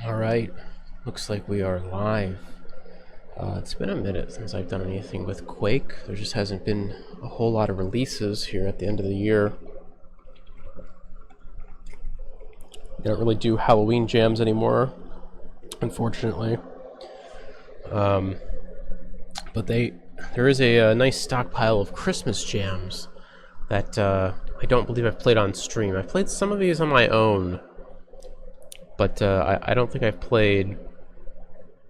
Alright, looks like we are live. It's been a minute since I've done anything with Quake. There just hasn't been a whole lot of releases here at the end of the year. They don't really do Halloween jams anymore, unfortunately. But there is a nice stockpile of Christmas jams that I don't believe I've played on stream. I've played some of these on my own, but I don't think I've played.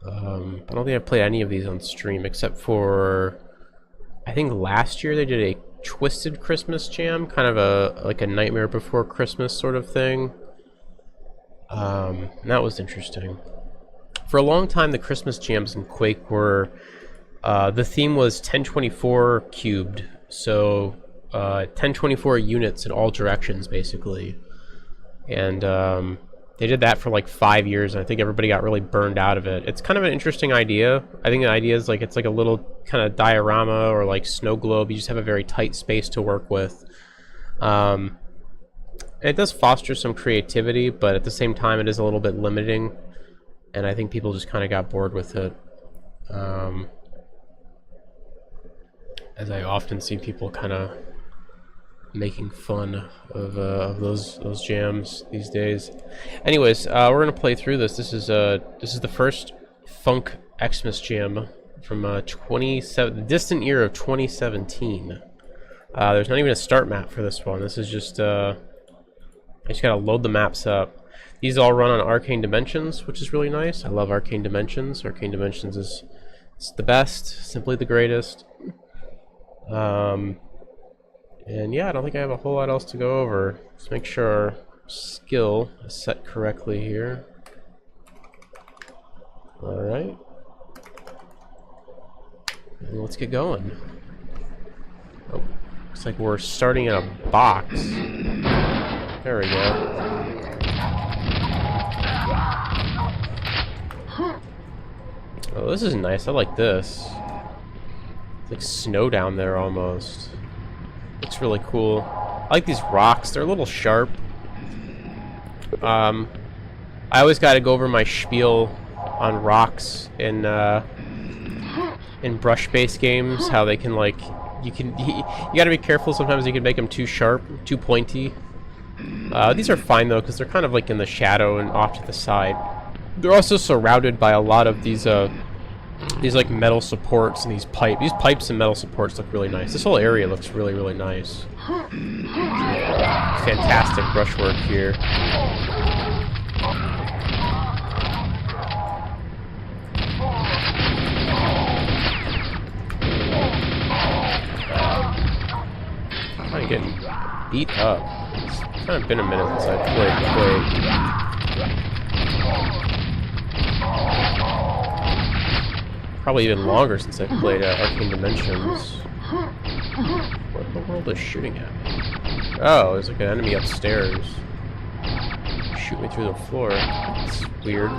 I don't think I've played any of these on stream except for, I think last year they did a Twisted Christmas Jam, kind of like a Nightmare Before Christmas sort of thing. That was interesting. For a long time, the Christmas jams in Quake were the theme was 1024 cubed, so 1024 units in all directions basically, and they did that for like 5 years, and I think everybody got really burned out of it. It's kind of an interesting idea. I think the idea is like it's like a little kind of diorama or like snow globe. You just have a very tight space to work with. It does foster some creativity, but at the same time it is a little bit limiting, and I think people just kind of got bored with it. As I often see people kind of making fun of those jams these days. Anyways, we're gonna play through this. This is the first Funk Xmas Jam from the distant year of 2017. There's not even a start map for this one. This is just I just gotta load the maps up. These all run on Arcane Dimensions, which is really nice. I love Arcane Dimensions. Arcane Dimensions is the best, simply the greatest. And yeah, I don't think I have a whole lot else to go over. Let's make sure our skill is set correctly here. Alright. And let's get going. Oh, looks like we're starting in a box. There we go. Oh, this is nice. I like this. It's like snow down there almost. Looks really cool. I like these rocks. They're a little sharp. I always got to go over my spiel on rocks in brush-based games. How they can like you got to be careful. Sometimes you can make them too sharp, too pointy. These are fine though because they're kind of like in the shadow and off to the side. They're also surrounded by a lot of these like metal supports and these pipes and metal supports look really nice. This whole area looks really, really nice. Fantastic brushwork here. I'm kind of getting beat up. It's kind of been a minute since I played Quake. Probably even longer since I've played Arcane Dimensions. What in the world is shooting at me? Oh, there's like an enemy upstairs. Shoot me through the floor. That's weird.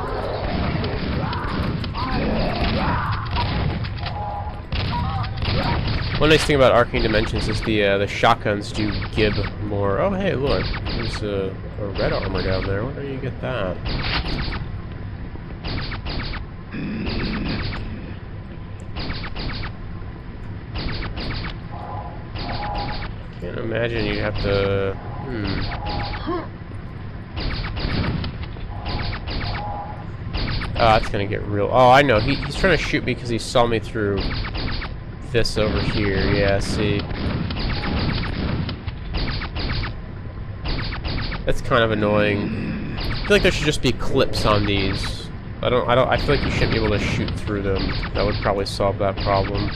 One nice thing about Arcane Dimensions is the shotguns do give more. Oh hey, look, there's a red armor down there. Where do you get that? Can't imagine you'd have to. Oh, that's gonna get real. Oh, I know. He's trying to shoot me because he saw me through this over here. Yeah, see. That's kind of annoying. I feel like there should just be clips on these. I feel like you shouldn't be able to shoot through them. That would probably solve that problem.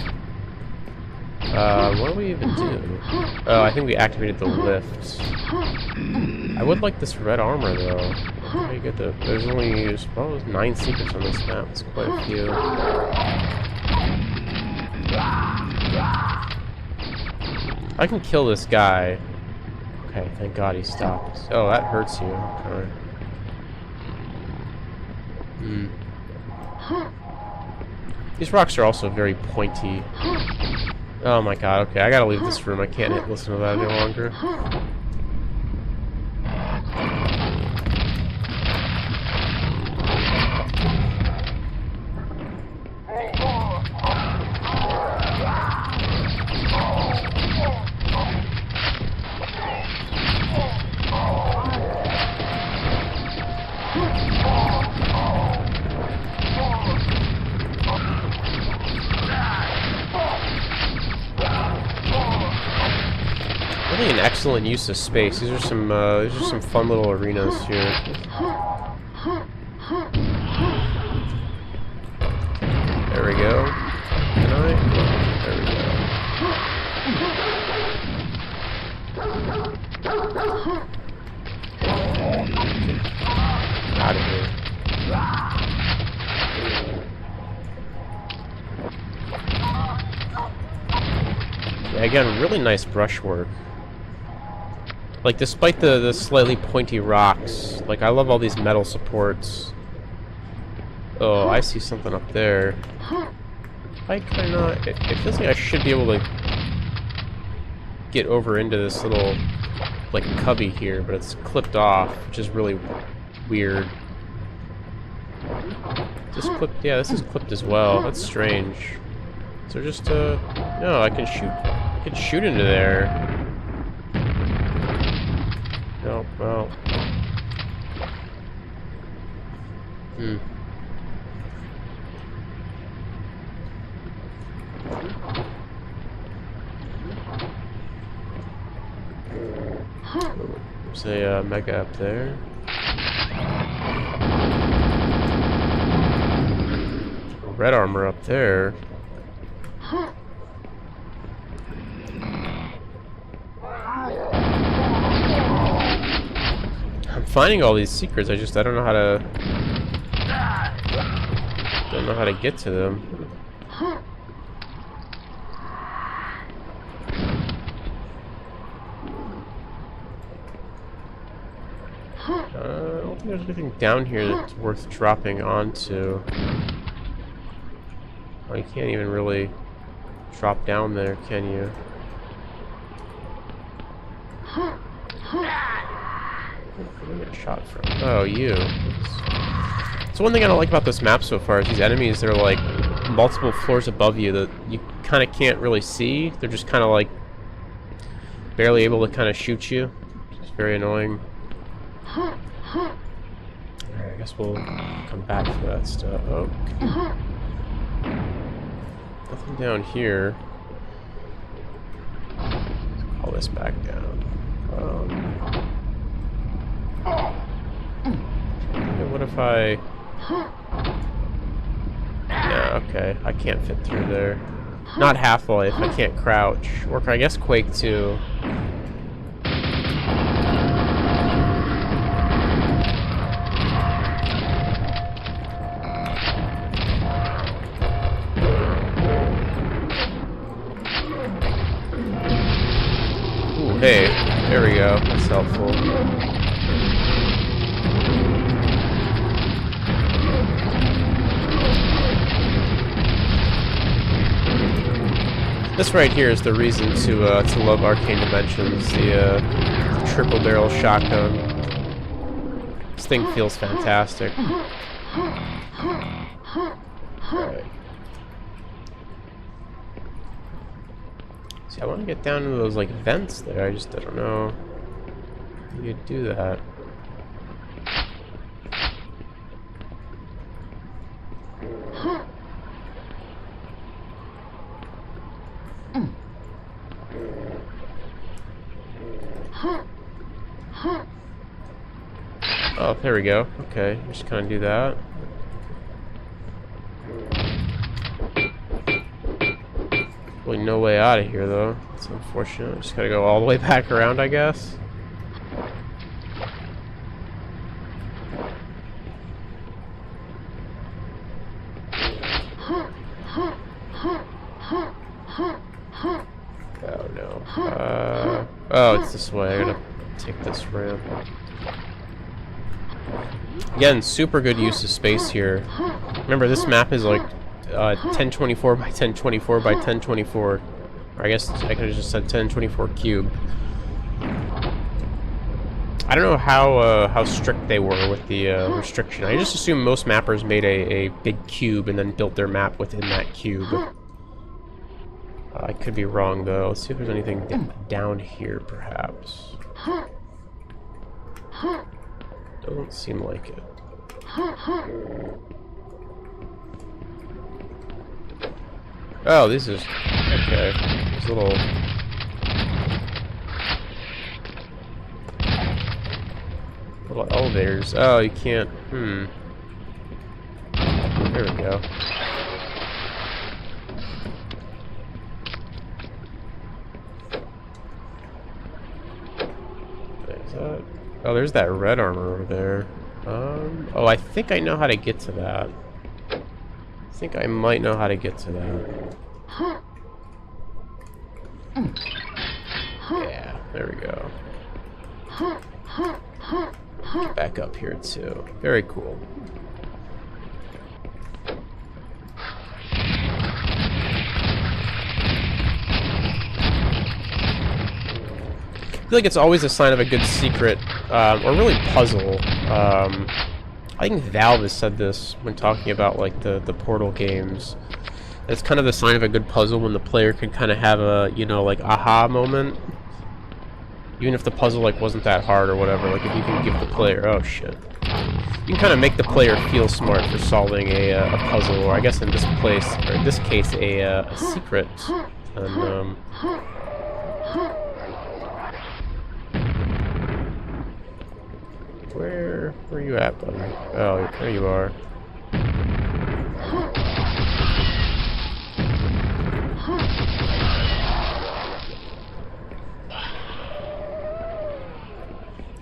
What do we even do? Oh, I think we activated the lift. I would like this red armor though. How do you get the? There's only 9 secrets on this map. It's quite a few. I can kill this guy. Okay, thank God he stopped. Oh, that hurts you. Okay. These rocks are also very pointy. Oh my god, okay, I gotta leave this room. I can't listen to that any longer. excellent use of space. These are some fun little arenas here. There we go. Can I? There we go. Out of here. Yeah, again, really nice brushwork. Like, despite the slightly pointy rocks, like, I love all these metal supports. Oh, I see something up there. Why can I not? It feels like I should be able to get over into this little, like, cubby here, but it's clipped off, which is really weird. This clipped, yeah, this is clipped as well. That's strange. So just, no, I can shoot into there. No, well. There's a mega up there. Red armor up there. I'm finding all these secrets. I don't know how to get to them. I don't think there's anything down here that's worth dropping onto. Oh, you can't even really drop down there, can you? Where did I get shot from? Oh, you. So one thing I don't like about this map so far is these enemies, they're like multiple floors above you that you kind of can't really see. They're just kind of like barely able to kind of shoot you. It's very annoying. Alright, I guess we'll come back for that stuff. Oh, okay. Nothing down here. Let's call this back down. Okay, what if I... No, okay. I can't fit through there. Not Half-Life. I can't crouch. Or I guess Quake 2. Hey, there we go. That's helpful. This right here is the reason to love Arcane Dimensions. The triple barrel shotgun. This thing feels fantastic. Right. See, I want to get down into those, like, vents there. I don't know how you do that. Oh, there we go. Okay, just kind of do that. Really no way out of here, though. It's unfortunate. Just gotta go all the way back around, I guess. Oh, no. Oh, it's this way. I gotta take this ramp. Again, super good use of space here. Remember, this map is like 1024 by 1024 by 1024. Or I guess I could have just said 1024 cube. I don't know how strict they were with the restriction. I just assume most mappers made a big cube and then built their map within that cube. I could be wrong, though. Let's see if there's anything down here, perhaps. Doesn't seem like it. Oh, this is... Okay. This little... Little elevators. Oh, you can't. There we go. Is that? Oh, there's that red armor over there. Oh, I think I know how to get to that. I think I might know how to get to that. Yeah, there we go. Back up here too. Very cool. I feel like it's always a sign of a good secret, or really puzzle. I think Valve has said this when talking about like the Portal games. It's kind of the sign of a good puzzle when the player can kind of have a, you know, like aha moment. Even if the puzzle like wasn't that hard or whatever, like if you can give the player, oh shit, you can kind of make the player feel smart for solving a puzzle, or I guess in this case, a secret. And where are you at, buddy? Oh, there you are.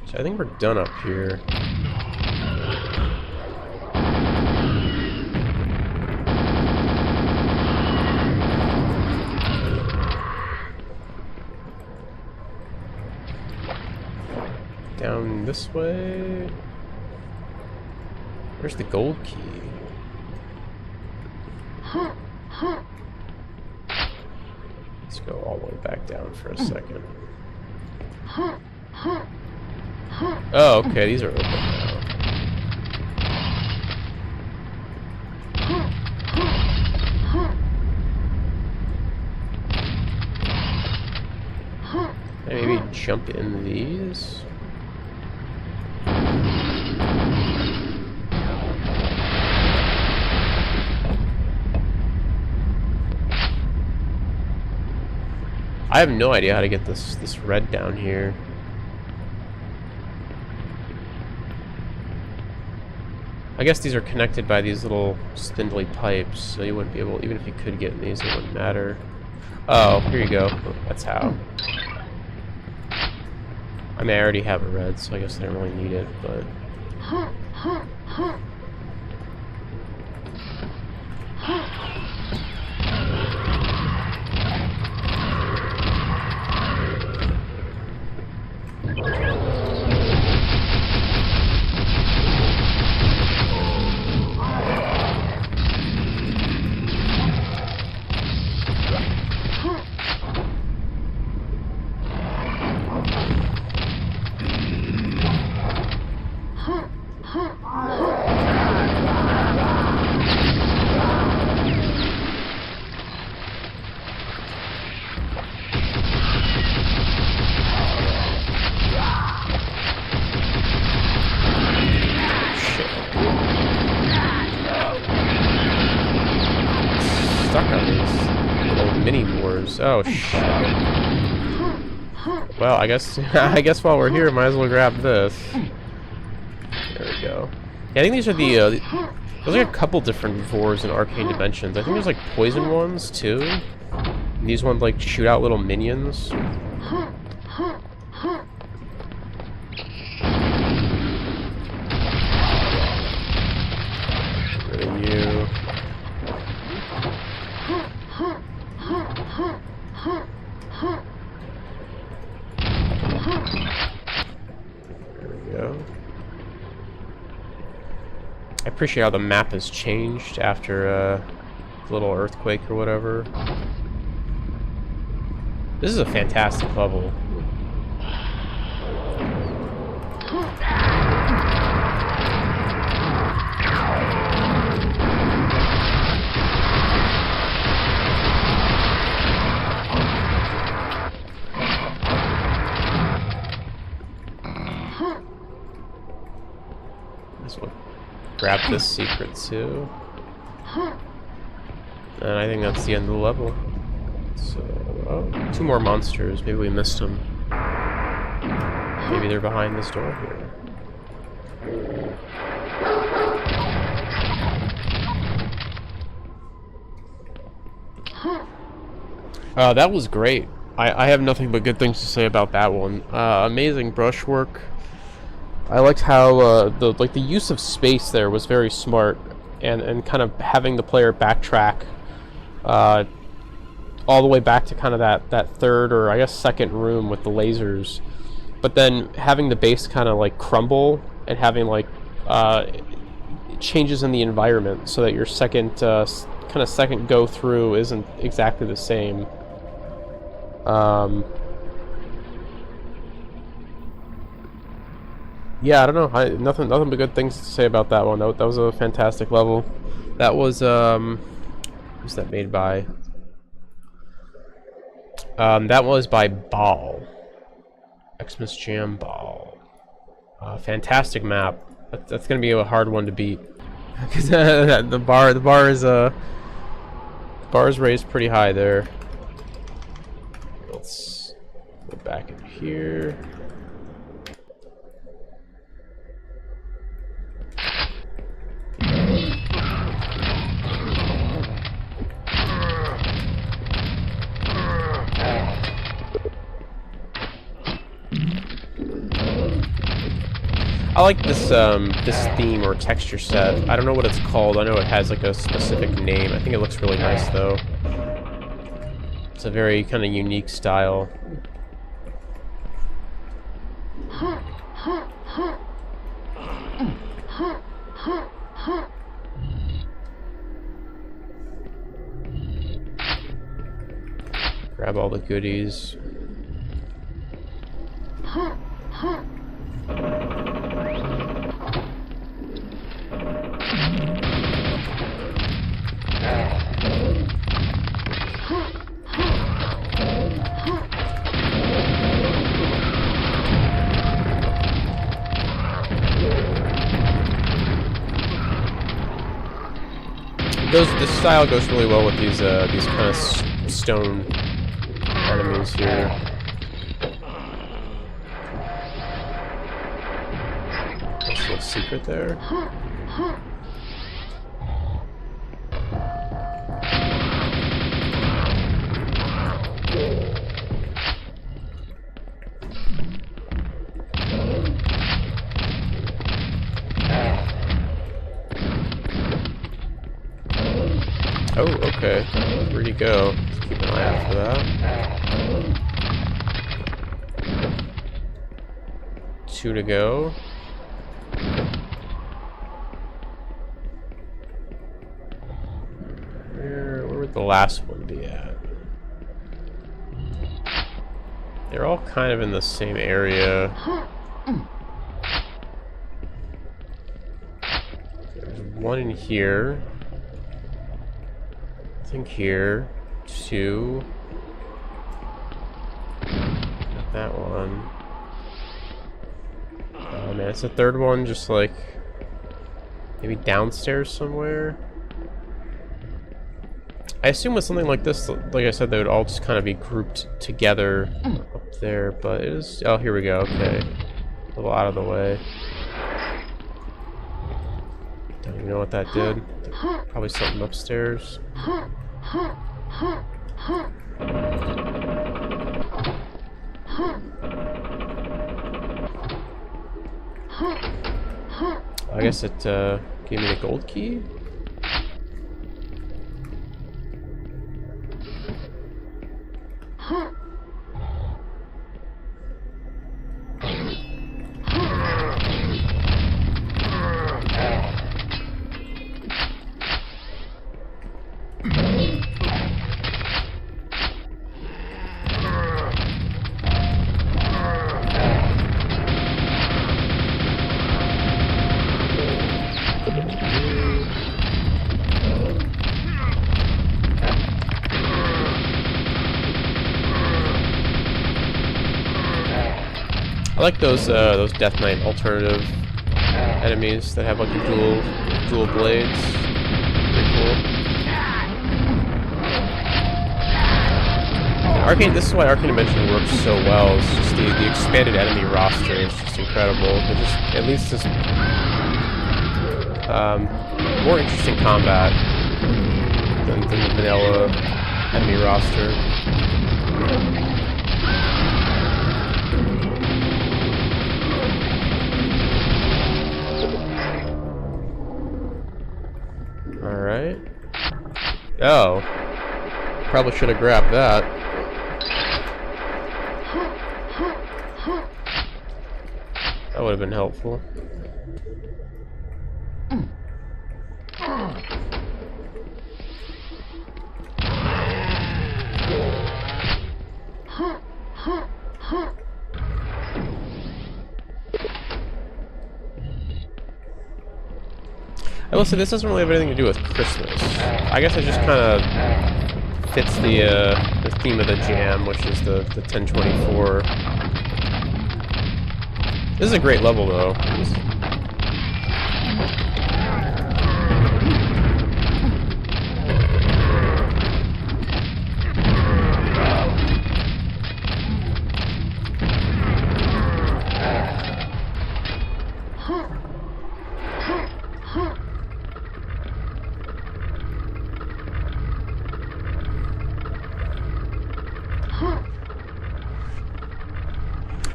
So I think we're done up here. Down this way. Where's the gold key? Let's go all the way back down for a second. Oh, okay, these are open now. Maybe jump in these. I have no idea how to get this red down here. I guess these are connected by these little spindly pipes, so you wouldn't be able, even if you could get in these, it wouldn't matter. Oh, here you go. That's how. I mean, I already have a red, so I guess I don't really need it, but... Stuck on these little mini wars. Oh shit. Well, I guess while we're here, might as well grab this. There we go. Yeah, I think these are the there's like a couple different Vors in Arcane Dimensions. I think there's like poison ones too. And these ones like shoot out little minions. Rid of you. There we go. I appreciate how the map has changed after a little earthquake or whatever. This is a fantastic level. Grab this secret too. And I think that's the end of the level. So, oh, 2 more monsters. Maybe we missed them. Maybe they're behind this door here. That was great. I have nothing but good things to say about that one. Amazing brushwork. I liked how the use of space there was very smart, and kind of having the player backtrack all the way back to kind of that third, or I guess second room with the lasers, but then having the base kind of like crumble and having like changes in the environment so that your second kind of second go through isn't exactly the same. Yeah, I don't know. Nothing but good things to say about that one. That was a fantastic level. That was who's that made by? That was by Ball. Xmas Jam Ball. Fantastic map. That's gonna be a hard one to beat because the bar is raised pretty high there. Let's go back in here. I like this this theme or texture set. I don't know what it's called. I know it has like a specific name. I think it looks really nice though. It's a very kind of unique style. Grab all the goodies. This style goes really well with these kind of stone enemies here. There's a little secret there. Oh, okay. Where'd he go? Let's keep an eye out for that. 2 to go. Where would the last one be at? They're all kind of in the same area. There's one in here. I think here. 2. Got that one. Oh man, it's the third one just like maybe downstairs somewhere. I assume with something like this, like I said, they would all just kind of be grouped together up there, but it is... Oh, here we go, okay. A little out of the way. Don't even know what that did. Probably something upstairs. I guess it gave me the gold key? I like those Death Knight alternative enemies that have like the dual blades. Pretty cool. Arcane, this is why Arcane Dimension works so well. It's just the expanded enemy roster is just incredible. It just at least just more interesting combat than the vanilla enemy roster. All right. Oh, probably should have grabbed that. That would have been helpful. I will say this doesn't really have anything to do with Christmas. I guess it just kind of fits the theme of the jam, which is the 1024. This is a great level, though.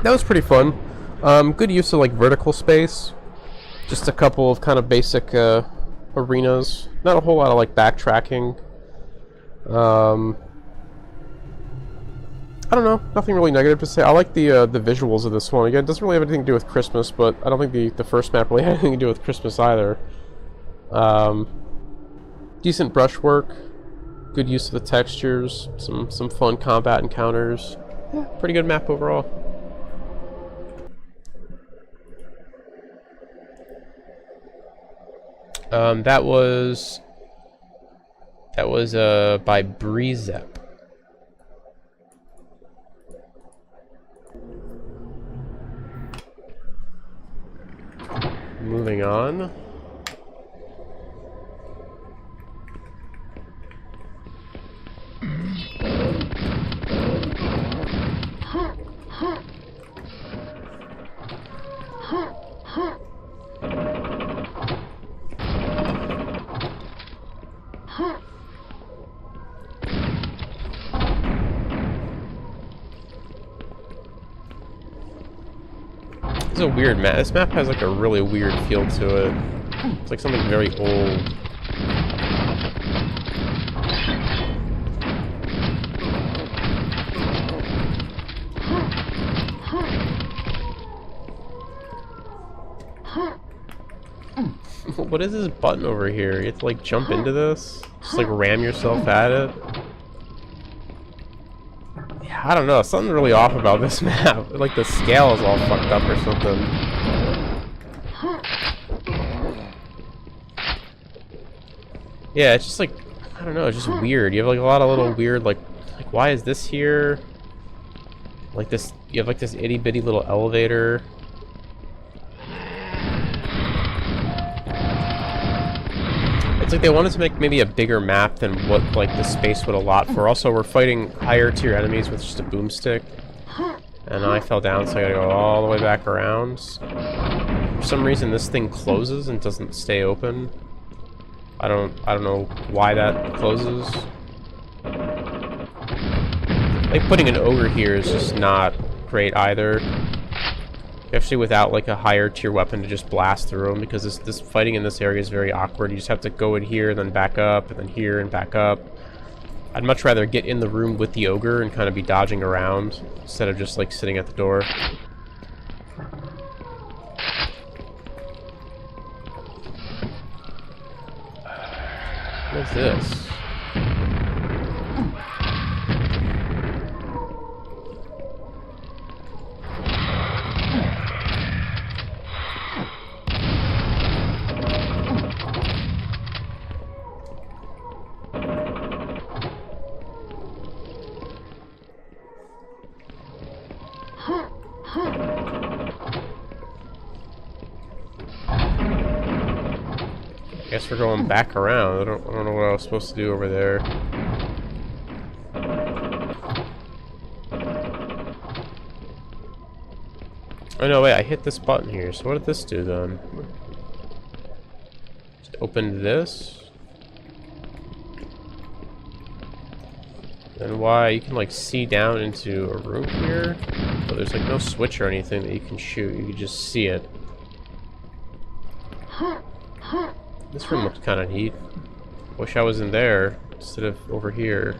That was pretty fun. Good use of like vertical space. Just a couple of kind of basic arenas. Not a whole lot of like backtracking. I don't know. Nothing really negative to say. I like the visuals of this one. Again, it doesn't really have anything to do with Christmas, but I don't think the first map really had anything to do with Christmas either. Decent brushwork. Good use of the textures. Some fun combat encounters. Yeah, pretty good map overall. That was by Breezep. Moving on. This is a weird map. This map has like a really weird feel to it. It's like something very old. What is this button over here? You have to like jump into this? Just like ram yourself at it? I don't know, something really off about this map. Like the scale is all fucked up or something. Yeah, it's just like, I don't know, it's just weird. You have like a lot of little weird, like why is this here? Like this, you have like this itty bitty little elevator. It's like they wanted to make maybe a bigger map than what like the space would allot for. Also, we're fighting higher tier enemies with just a boomstick, and I fell down, so I gotta go all the way back around. For some reason, this thing closes and doesn't stay open. I don't know why that closes. Like putting an ogre here is just not great either. Especially without like a higher tier weapon to just blast through them, because this fighting in this area is very awkward. You just have to go in here, then back up, and then here and back up. I'd much rather get in the room with the ogre and kind of be dodging around instead of just like sitting at the door. What's this? Guess we're going back around. I don't know what I was supposed to do over there. Oh no, wait, I hit this button here, so what did this do then? Just opened this. And why? You can like see down into a room here, but there's like no switch or anything that you can shoot, you can just see it. This room looks kind of neat. Wish I was in there instead of over here.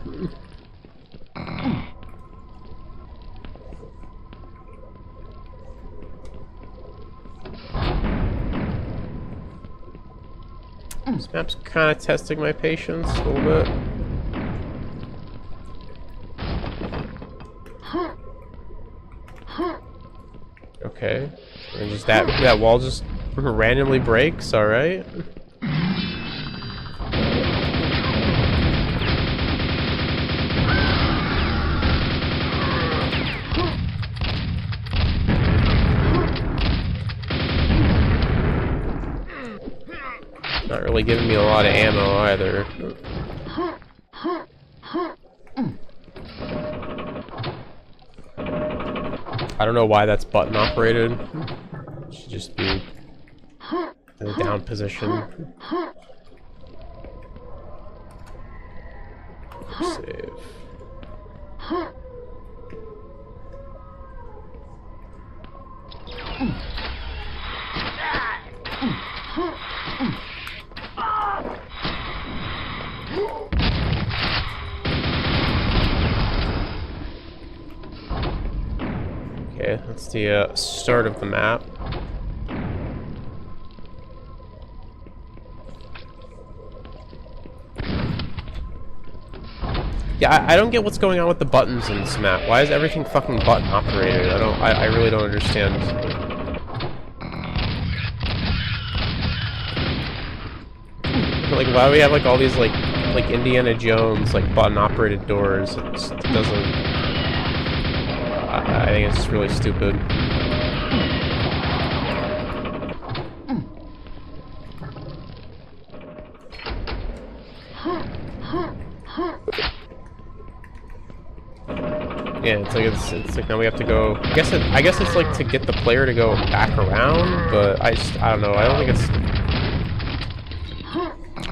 This map's kind of testing my patience a little bit. Okay, and just that wall just randomly breaks. All right. Not really giving me a lot of ammo either. I don't know why that's button operated. It should just be in the down position. Save. Okay, that's the start of the map. Yeah, I don't get what's going on with the buttons in this map. Why is everything fucking button operated? I really don't understand. Like, why do we have like all these like Indiana Jones like button operated doors? It just doesn't. I think it's just really stupid. Yeah, it's like now we have to go. I guess it's like to get the player to go back around, but I don't know. I don't think it's.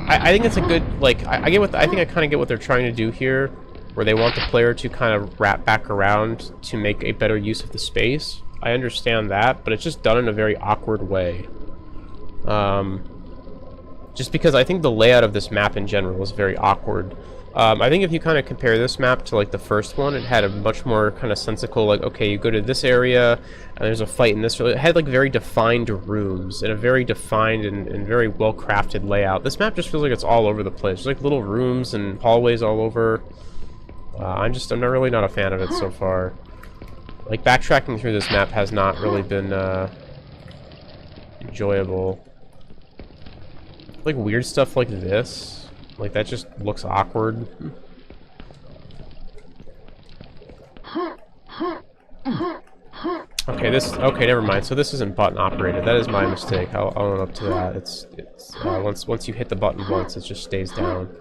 I think it's a good I think I kind of get what they're trying to do here, where they want the player to kind of wrap back around to make a better use of the space. I understand that, but it's just done in a very awkward way. Just because I think the layout of this map in general is very awkward. I think if you kind of compare this map to like the first one, it had a much more kind of sensical, like, okay, you go to this area and there's a fight in this. It had like very defined rooms and a very defined and very well crafted layout. This map just feels like it's all over the place. There's like little rooms and hallways all over. I'm really not a fan of it so far. Like, backtracking through this map has not really been enjoyable. Like weird stuff like this. Like, that just looks awkward. Okay, never mind. So this isn't button operated. That is my mistake. I'll own up to that. It's once you hit the button once, it just stays down.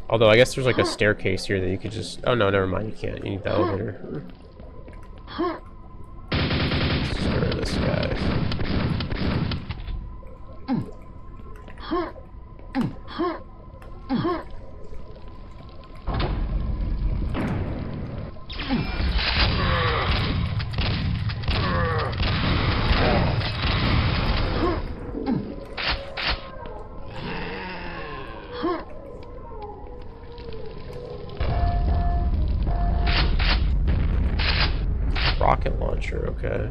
Although I guess there's like a staircase here that you could just. Oh no, never mind. You can't. You need the elevator. Screw this guy. Rocket launcher, okay.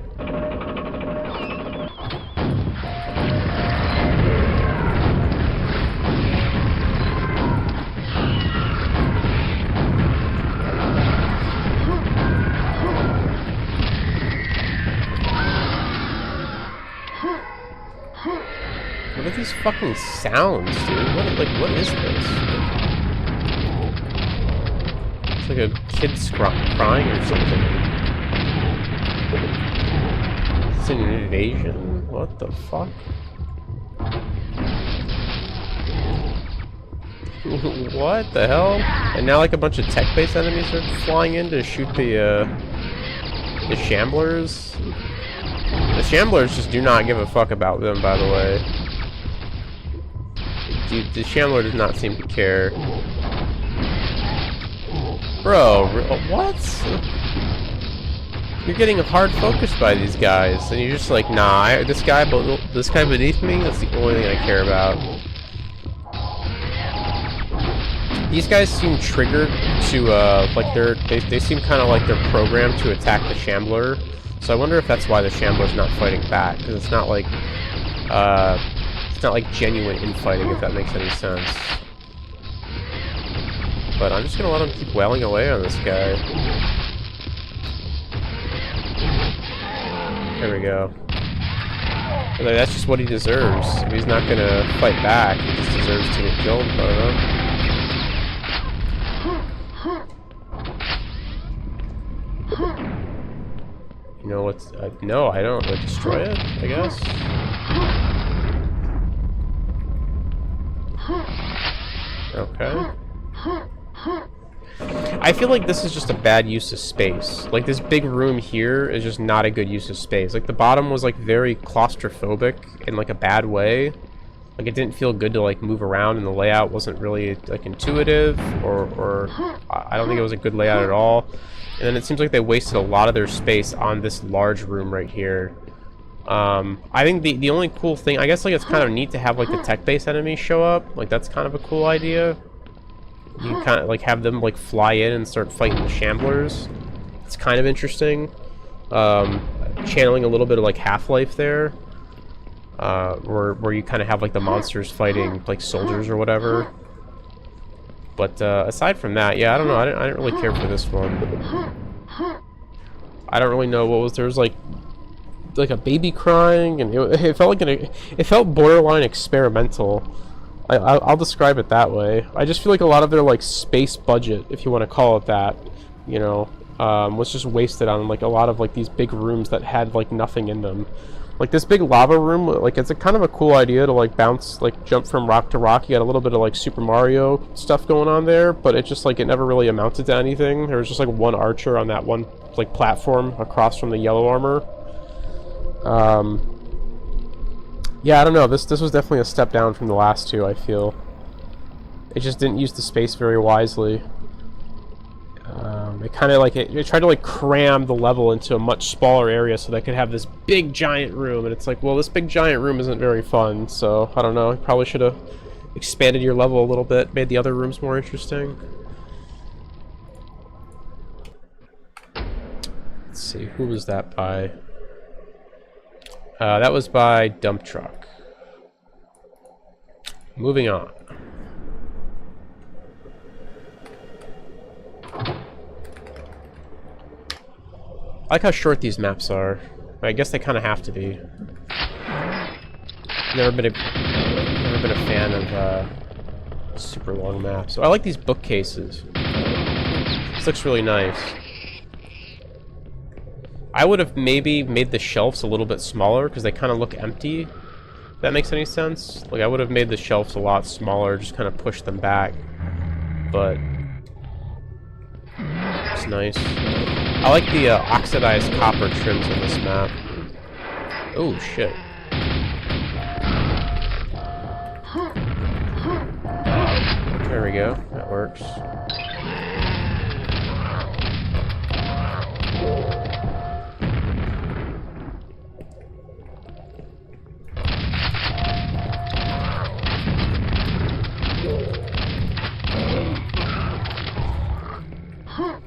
What are these fucking sounds, dude? What is this? It's like a kid crying or something. It's an invasion. What the fuck? What the hell? And now like a bunch of tech-based enemies are flying in to shoot the The Shamblers? The Shamblers just do not give a fuck about them, by the way. Dude, the Shambler does not seem to care. Bro, what? You're getting hard focused by these guys, and you're just like, nah, this guy beneath me, that's the only thing I care about. These guys seem triggered to, like they seem kind of like they're programmed to attack the Shambler. So I wonder if that's why the Shambler's not fighting back, because it's not like genuine infighting, if that makes any sense. But I'm just gonna let him keep wailing away on this guy. There we go. Like, that's just what he deserves. If he's not gonna fight back, he just deserves to get killed. I don't know. You know what's... no, I don't. Like, destroy it, I guess? Okay. I feel like this is just a bad use of space. Like, this big room here is just not a good use of space. Like, the bottom was, like, very claustrophobic in, like, a bad way. Like, it didn't feel good to, like, move around, and the layout wasn't really, like, intuitive, or I don't think it was a good layout at all. And then it seems like they wasted a lot of their space on this large room right here. I think the only cool thing, I guess, like, it's kind of neat to have, like, the tech-based enemies show up. Like, that's kind of a cool idea. You can kind of, like, have them, like, fly in and start fighting the Shamblers. It's kind of interesting. Channeling a little bit of, like, Half-Life there. Where you kind of have, like, the monsters fighting, like, soldiers or whatever. But, aside from that, yeah, I don't know, I didn't really care for this one. I don't really know what was, there was, like a baby crying, and it felt like it felt borderline experimental. I'll describe it that way. I just feel like a lot of their, like, space budget, if you want to call it that, you know, was just wasted on, like, a lot of, like, these big rooms that had, like, nothing in them. Like, this big lava room, like, it's a kind of a cool idea to, like, bounce, like, jump from rock to rock. You got a little bit of, like, Super Mario stuff going on there, but it just, like, it never really amounted to anything. There was just, like, one archer on that one, like, platform across from the yellow armor. Yeah, I don't know. This was definitely a step down from the last two, I feel. It just didn't use the space very wisely. It kind of like it tried to, like, cram the level into a much smaller area so they could have this big giant room, and it's like, well, this big giant room isn't very fun, so I don't know. You probably should have expanded your level a little bit, made the other rooms more interesting. Let's see, who was that by? That was by Dump Truck. Moving on. I like how short these maps are. I guess they kind of have to be. Never been a fan of super long maps. So I like these bookcases. This looks really nice. I would have maybe made the shelves a little bit smaller because they kind of look empty. If that makes any sense? Like, I would have made the shelves a lot smaller, just kind of push them back. But it's nice. I like the oxidized copper trims on this map. Oh shit. There we go. That works.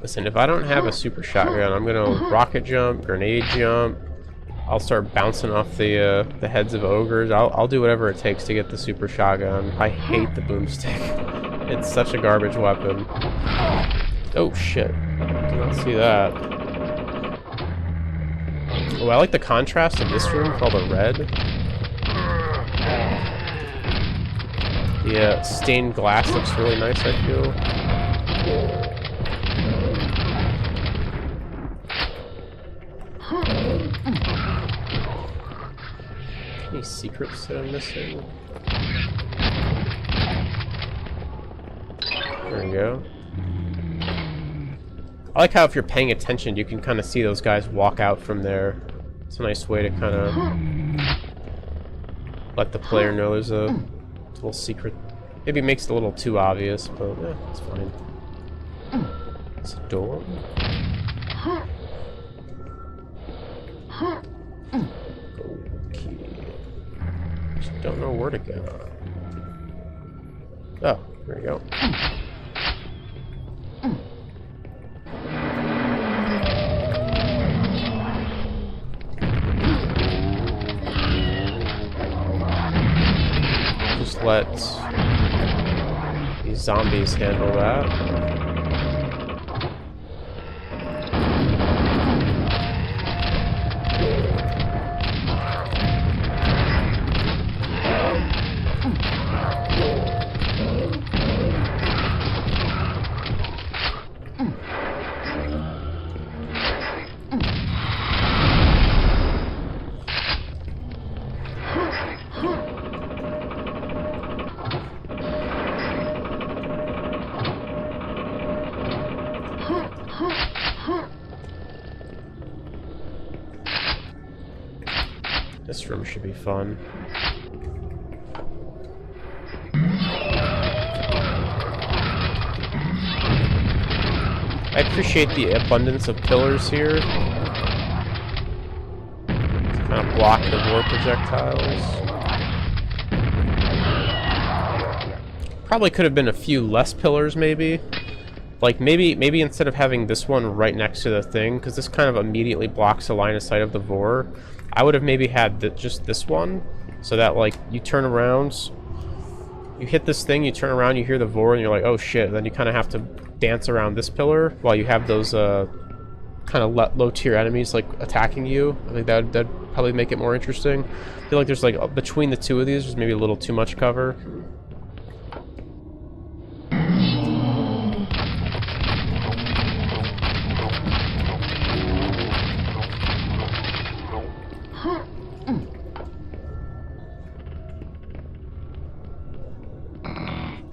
Listen, if I don't have a super shotgun, I'm gonna rocket jump, grenade jump. I'll start bouncing off the heads of ogres. I'll do whatever it takes to get the super shotgun. I hate the boomstick. It's such a garbage weapon. Oh shit! Did not see that. Oh, I like the contrast of this room with all the red. The stained glass looks really nice, I feel. Any secrets that I'm missing? There we go. I like how if you're paying attention, you can kind of see those guys walk out from there. It's a nice way to kind of let the player know there's a little secret. Maybe it makes it a little too obvious, but yeah, it's fine. It's a door. Okay. Just don't know where to go. Oh, there we go. Just let these zombies handle that. This room should be fun. I appreciate the abundance of pillars here. To kind of block the war projectiles. Probably could have been a few less pillars, maybe. Like, maybe instead of having this one right next to the thing, because this kind of immediately blocks the line of sight of the vor, I would have maybe had just this one, so that, like, you turn around, you hit this thing, you turn around, you hear the vor, and you're like, oh shit, then you kind of have to dance around this pillar while you have those kind of low-tier enemies, like, attacking you. I think that'd probably make it more interesting. I feel like there's, like, between the two of these, there's maybe a little too much cover.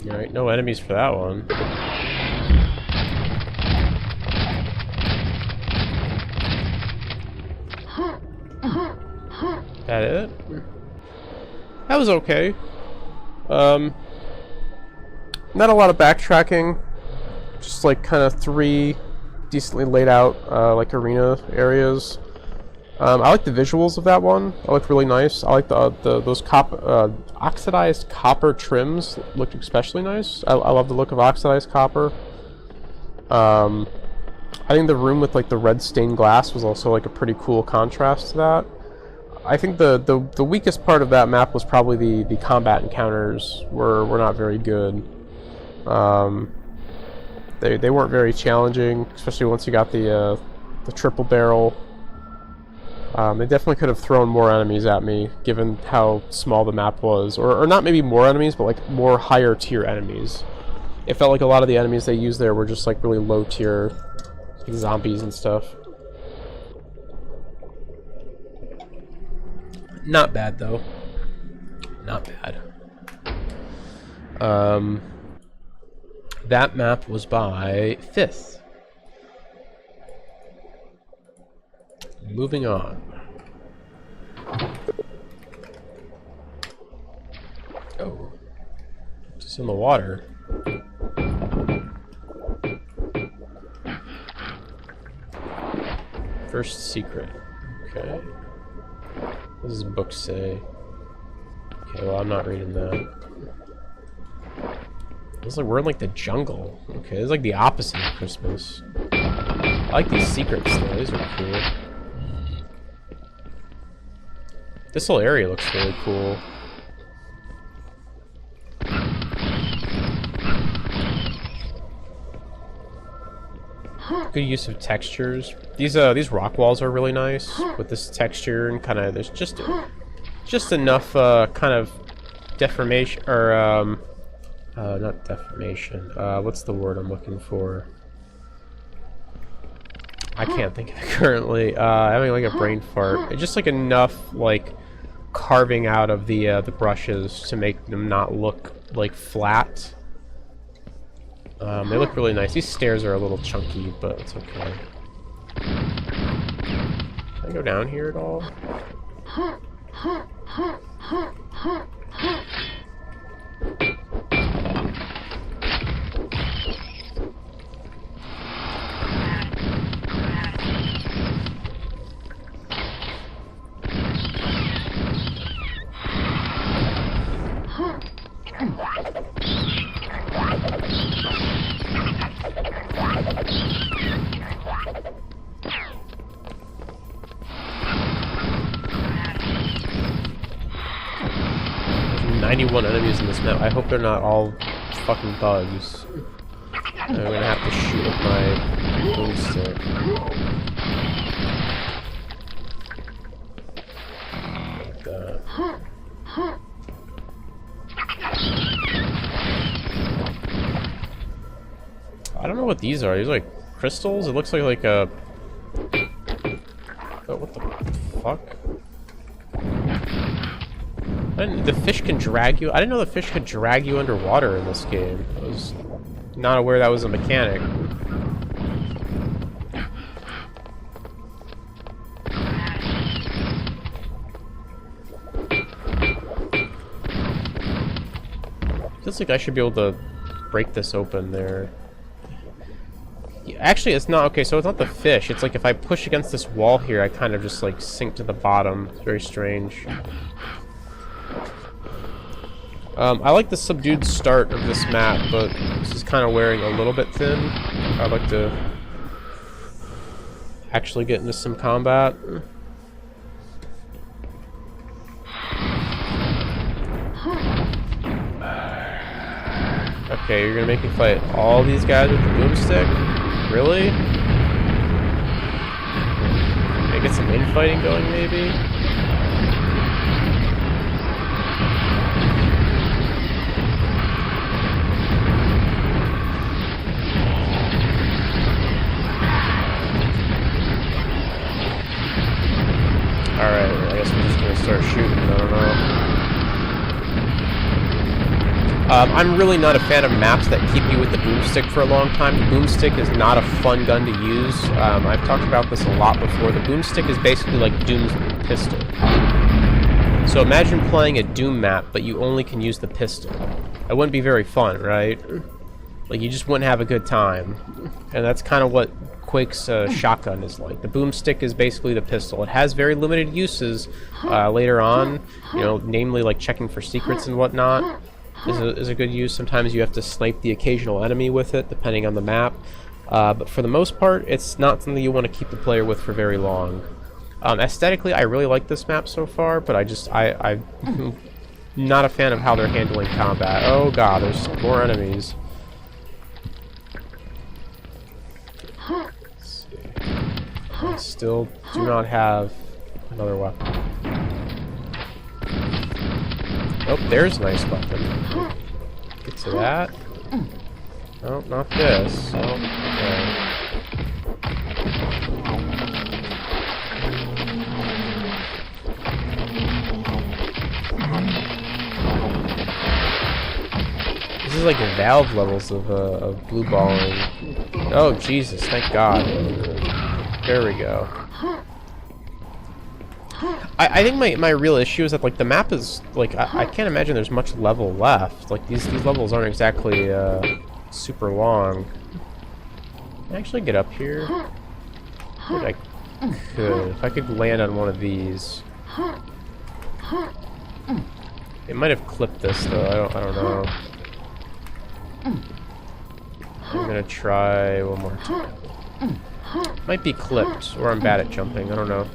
Alright, no enemies for that one. That it? That was okay. Not a lot of backtracking. Just like kind of 3 decently laid out like arena areas. I like the visuals of that one. They look really nice. I like those oxidized copper trims. Looked especially nice. I love the look of oxidized copper. I think the room with like the red stained glass was also like a pretty cool contrast to that. I think the weakest part of that map was probably the combat encounters were not very good. They weren't very challenging, especially once you got the triple barrel. They definitely could have thrown more enemies at me, given how small the map was. Or not maybe more enemies, but like more higher tier enemies. It felt like a lot of the enemies they used there were just like really low tier, like zombies and stuff. Not bad though. Not bad. That map was by 5th. Moving on. Oh. Just in the water. First secret. Okay. What does the book say? Okay, well, I'm not reading that. It's like we're in like the jungle. Okay, it's like the opposite of Christmas. I like these secrets though, these are cool. This whole area looks really cool. Good use of textures. These rock walls are really nice with this texture and kind of there's just enough kind of deformation or not deformation. What's the word I'm looking for? I can't think of it currently. Having like a brain fart. It's just like enough like carving out of the brushes to make them not look like flat. They look really nice. These stairs are a little chunky, but it's okay. Can I go down here at all? There's 91 enemies in this map. I hope they're not all fucking bugs. I'm gonna have to shoot with my boomstick. Like that. I don't know what these are. These are like crystals? It looks like a... Oh, what the fuck? The fish can drag you? I didn't know the fish could drag you underwater in this game. I was not aware that was a mechanic. Feels like I should be able to break this open there. Actually, it's not. Okay, so it's not the fish. It's like if I push against this wall here, I kind of just like sink to the bottom. It's very strange. I like the subdued start of this map, but this is kind of wearing a little bit thin. I'd like to actually get into some combat. Okay, you're gonna make me fight all these guys with the boomstick? Really? Can I get some infighting going, maybe? Alright, I guess we're just gonna start shooting, I don't know. I'm really not a fan of maps that keep you with the boomstick for a long time. The boomstick is not a fun gun to use. I've talked about this a lot before. The boomstick is basically like Doom's pistol. So imagine playing a Doom map, but you only can use the pistol. That wouldn't be very fun, right? Like, you just wouldn't have a good time. And that's kind of what Quake's shotgun is like. The boomstick is basically the pistol. It has very limited uses later on, you know, namely like checking for secrets and whatnot. Is a good use. Sometimes you have to snipe the occasional enemy with it, depending on the map. But for the most part, it's not something you want to keep the player with for very long. Aesthetically, I really like this map so far, but I'm not a fan of how they're handling combat. Oh god, there's more enemies. Let's see. I still do not have another weapon. Oh, there's a nice weapon. Get to that. Oh, not this. Oh, okay. This is like Valve levels of blue balling. Oh, Jesus, thank God. There we go. I think my real issue is that, like, the map is, like, I can't imagine there's much level left. Like, these levels aren't exactly, super long. Can I actually get up here? I could. If I could land on one of these. It might have clipped this, though. I don't know. I'm gonna try one more time. Might be clipped, or I'm bad at jumping. I don't know.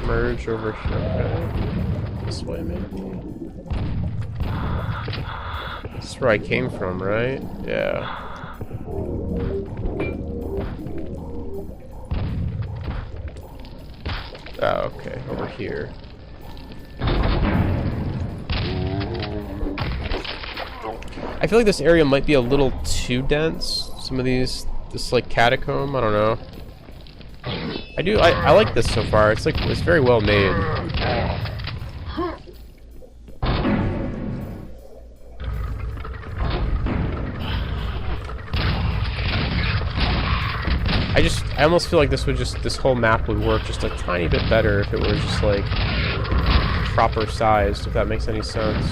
Merge over here. Okay. This way, maybe. This is where I came from, right? Yeah. Oh, okay, over here. I feel like this area might be a little too dense. Some of these, this like catacomb, I don't know. I like this so far. It's like, it's very well made. I almost feel like this whole map would work just a tiny bit better if it were just like proper sized, if that makes any sense.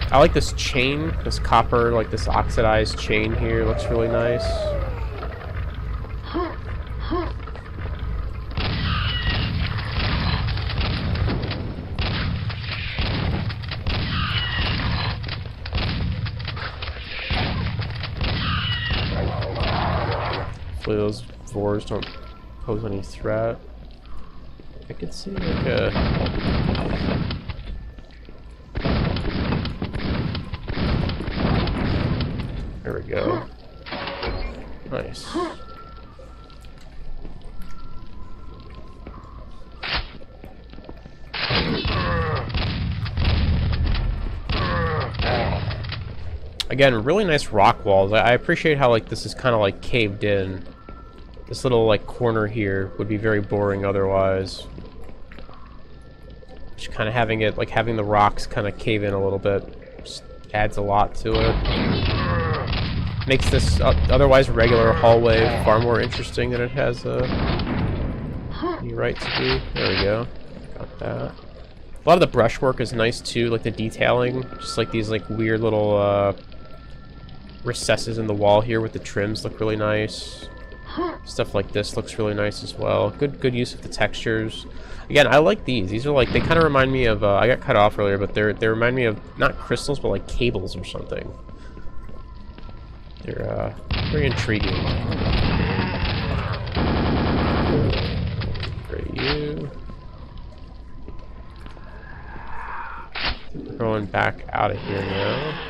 I like this chain, this copper, like this oxidized chain here, looks really nice. Hopefully those Vors don't pose any threat. I could see like a... There we go. Nice. Again, really nice rock walls. I appreciate how like this is kind of like caved in. This little like corner here would be very boring otherwise. Just kind of having it, like having the rocks kind of cave in a little bit, just adds a lot to it. Makes this otherwise regular hallway far more interesting than it has any right to be. There we go. Got that. A lot of the brushwork is nice too, like the detailing. Just like these like weird little recesses in the wall here with the trims look really nice. Stuff like this looks really nice as well. Good use of the textures. Again, I like these. These are like, they kind of remind me of, I got cut off earlier, but they remind me of, not crystals, but like cables or something. They're very intriguing. For you. We're going back out of here now.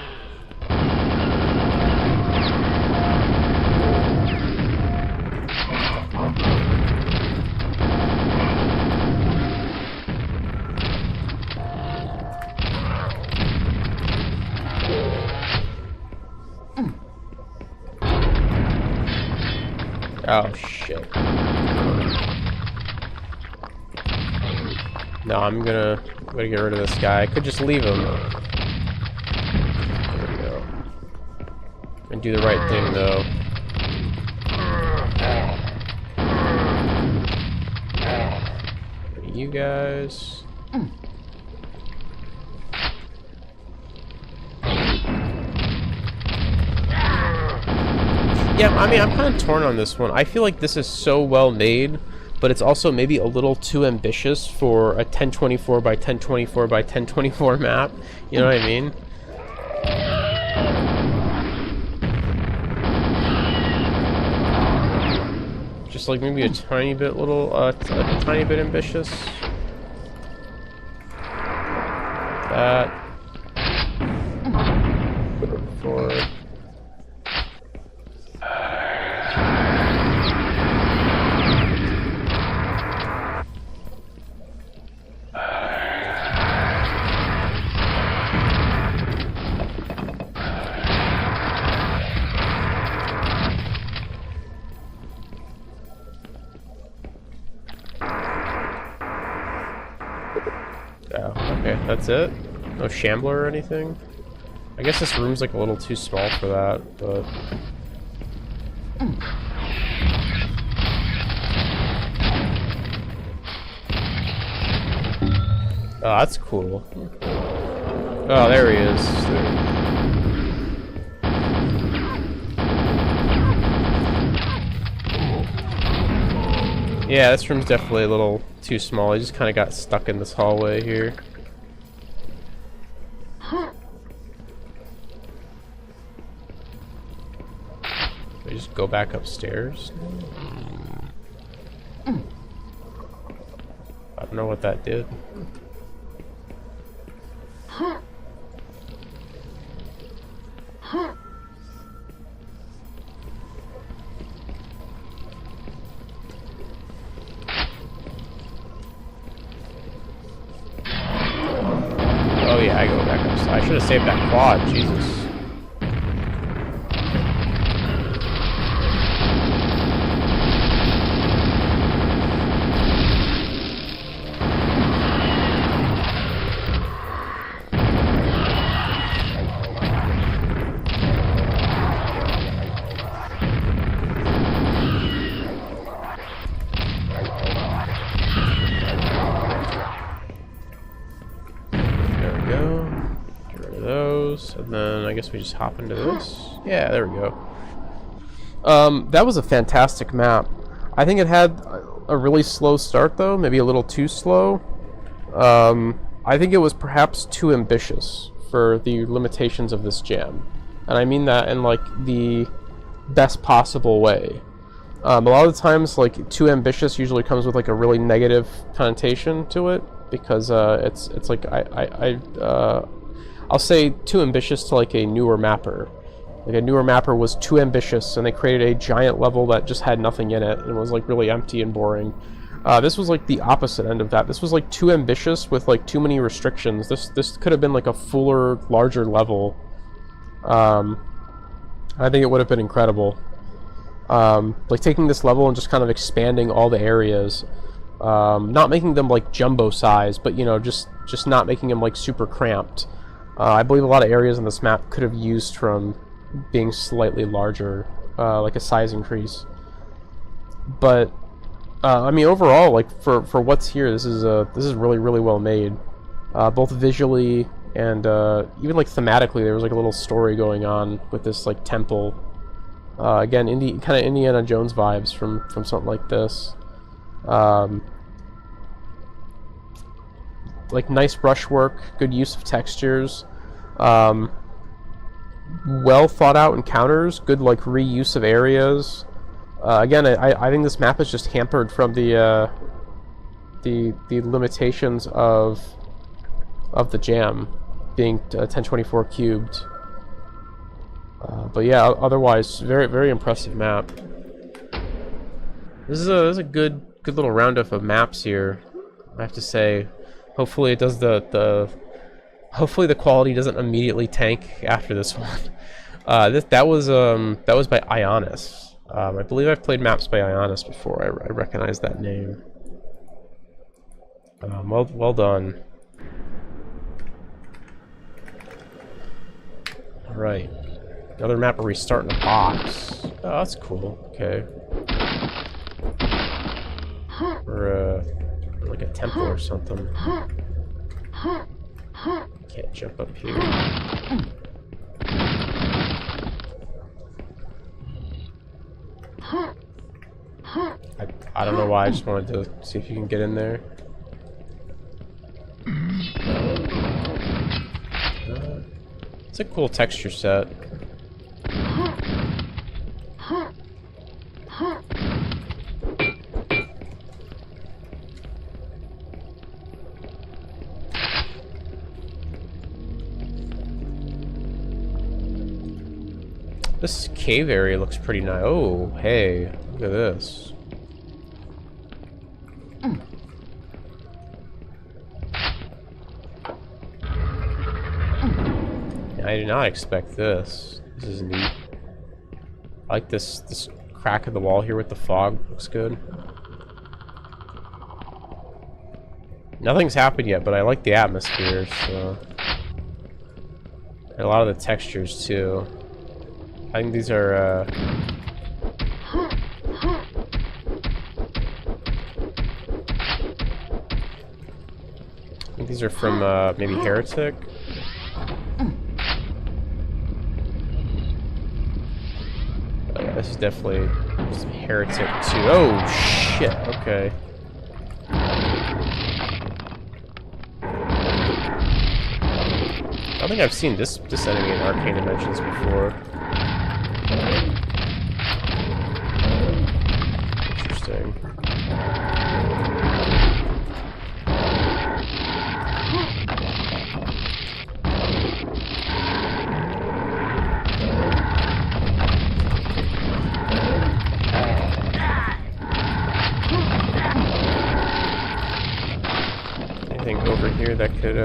Oh shit. No, I'm gonna get rid of this guy. I could just leave him. There we go. And do the right thing though. You guys. Yeah, I mean, I'm kind of torn on this one. I feel like this is so well made, but it's also maybe a little too ambitious for a 1024 by 1024 by 1024 map. You know what I mean? Just like maybe a tiny bit a tiny bit ambitious. That. Forward. Oh, okay, that's it? No shambler or anything? I guess this room's like a little too small for that, but... Oh, that's cool. Oh, there he is. Yeah, this room's definitely a little too small. I just kind of got stuck in this hallway here. I just go back upstairs. I don't know what that did. I should have saved that quad, Jesus. And then I guess we just hop into this. Yeah, there we go. That was a fantastic map. I think it had a really slow start though, maybe a little too slow. I think it was perhaps too ambitious for the limitations of this jam. And I mean that in like the best possible way. A lot of the times like too ambitious usually comes with like a really negative connotation to it, because it's like I'll say too ambitious to like a newer mapper. Like a newer mapper was too ambitious and they created a giant level that just had nothing in it and was like really empty and boring. This was like the opposite end of that. This was like too ambitious with like too many restrictions. This could have been like a fuller, larger level. I think it would have been incredible. Like taking this level and just kind of expanding all the areas. Not making them like jumbo size, but you know, just not making them like super cramped. I believe a lot of areas on this map could have used from being slightly larger, like a size increase. But I mean, overall, like for what's here, this is really really well made, both visually and even like thematically. There was like a little story going on with this like temple. Again, kind of Indiana Jones vibes from something like this. Like nice brushwork, good use of textures, well thought out encounters, good like reuse of areas. Again, I think this map is just hampered from the limitations of the jam being 1024 cubed. But yeah, otherwise very very impressive map. This is a good little roundup of maps here, I have to say. Hopefully it does hopefully the quality doesn't immediately tank after this one. That was by Ionis. I believe I've played maps by Ionis before. I recognize that name. Well done. All right, another map where we start in a box. Oh, that's cool. Okay. Or like a temple or something. Can't jump up here. I don't know why, I just wanted to see if you can get in there. It's a cool texture set. This cave area looks pretty nice. Oh, hey, look at this. I did not expect this. This is neat. I like this crack of the wall here with the fog. Looks good. Nothing's happened yet, but I like the atmosphere, so. And a lot of the textures too. I think these are from maybe Heretic. Yeah, this is definitely Heretic too. Oh shit! Okay. I don't think I've seen this enemy in Arcane Dimensions before. Interesting. Anything over here that could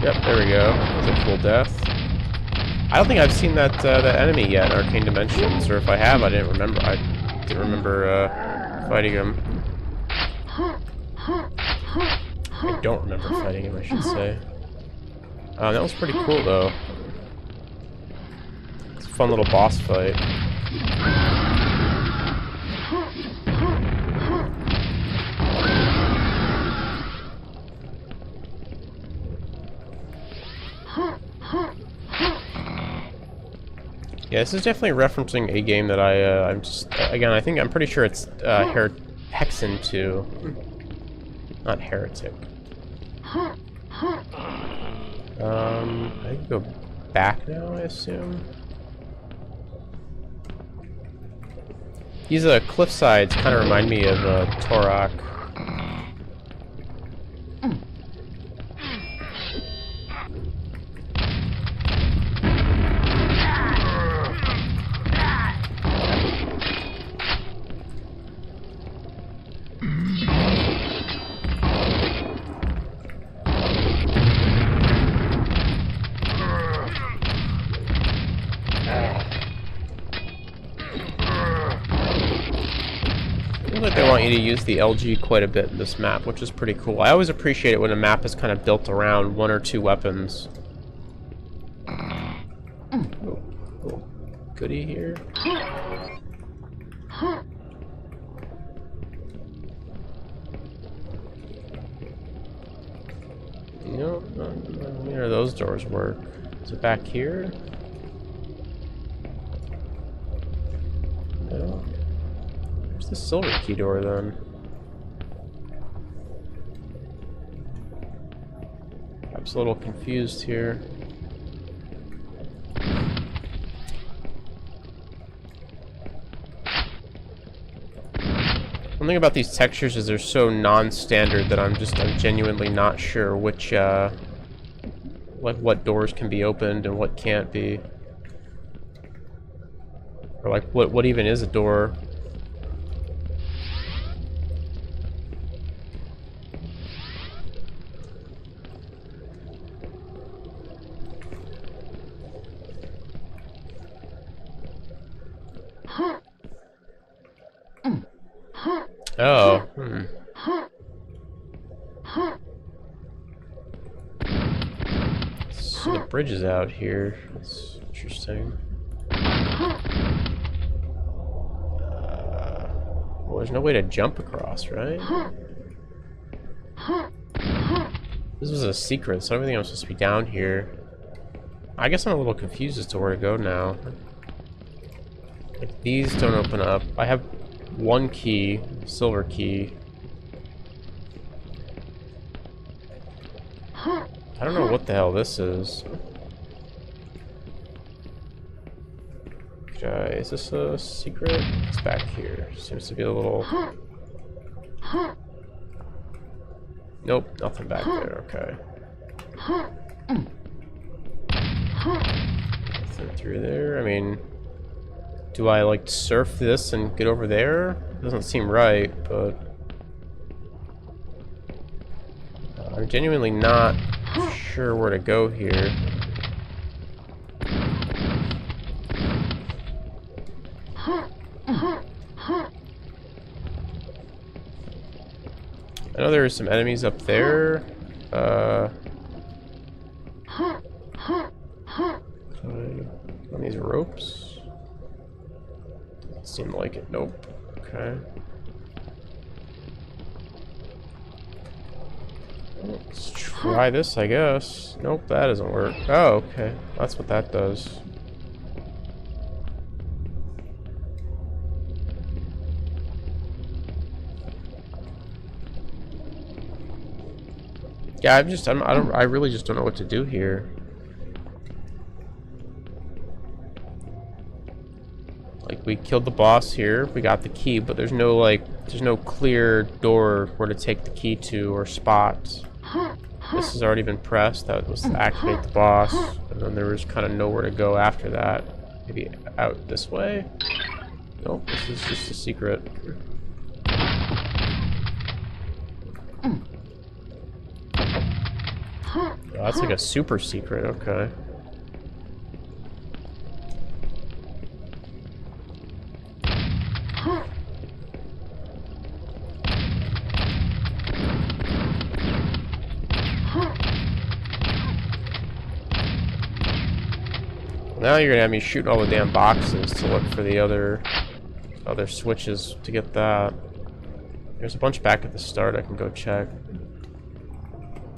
Yep, there we go. That was a cool death. I don't think I've seen that enemy yet in Arcane Dimensions, or if I have, I didn't remember. I didn't remember fighting him. I don't remember fighting him, I should say. That was pretty cool, though. It's a fun little boss fight. Yeah, this is definitely referencing a game that I'm just, again, I'm pretty sure it's Hexen 2. Not Heretic. I can go back now, I assume. These cliffsides kind of remind me of Torok. Seems like they want you to use the LG quite a bit in this map, which is pretty cool. I always appreciate it when a map is kind of built around one or two weapons. Oh, cool. Goodie here. No, where do those doors work? Is it back here? No. Where's the silver key door then? I'm just a little confused here. One thing about these textures is they're so non-standard that I'm genuinely not sure which, like what doors can be opened and what can't be. Or like what even is a door? Oh, So the bridge is out here. That's interesting. Well, there's no way to jump across, right? This was a secret, so everything was supposed to be down here. I guess I'm a little confused as to where to go now. Like, these don't open up. I have one key, silver key. I don't know what the hell this is. Is this a secret? It's back here. Seems to be a little... Nope, nothing back there, okay. Nothing through there, I mean... Do I, like, surf this and get over there? Doesn't seem right, but... I'm genuinely not sure where to go here. I know there's some enemies up there. On these ropes? Doesn't seem like it. Nope. Okay. Let's try this, I guess. Nope, that doesn't work. Oh, okay. That's what that does. Yeah, I really just don't know what to do here. Like, we killed the boss here, we got the key, but there's no clear door where to take the key to or spot. This has already been pressed. That was to activate the boss, and then there was kind of nowhere to go after that. Maybe out this way? Nope, this is just a secret. Oh, that's like a super secret, okay. Now you're gonna have me shooting all the damn boxes to look for the other switches to get that. There's a bunch back at the start I can go check.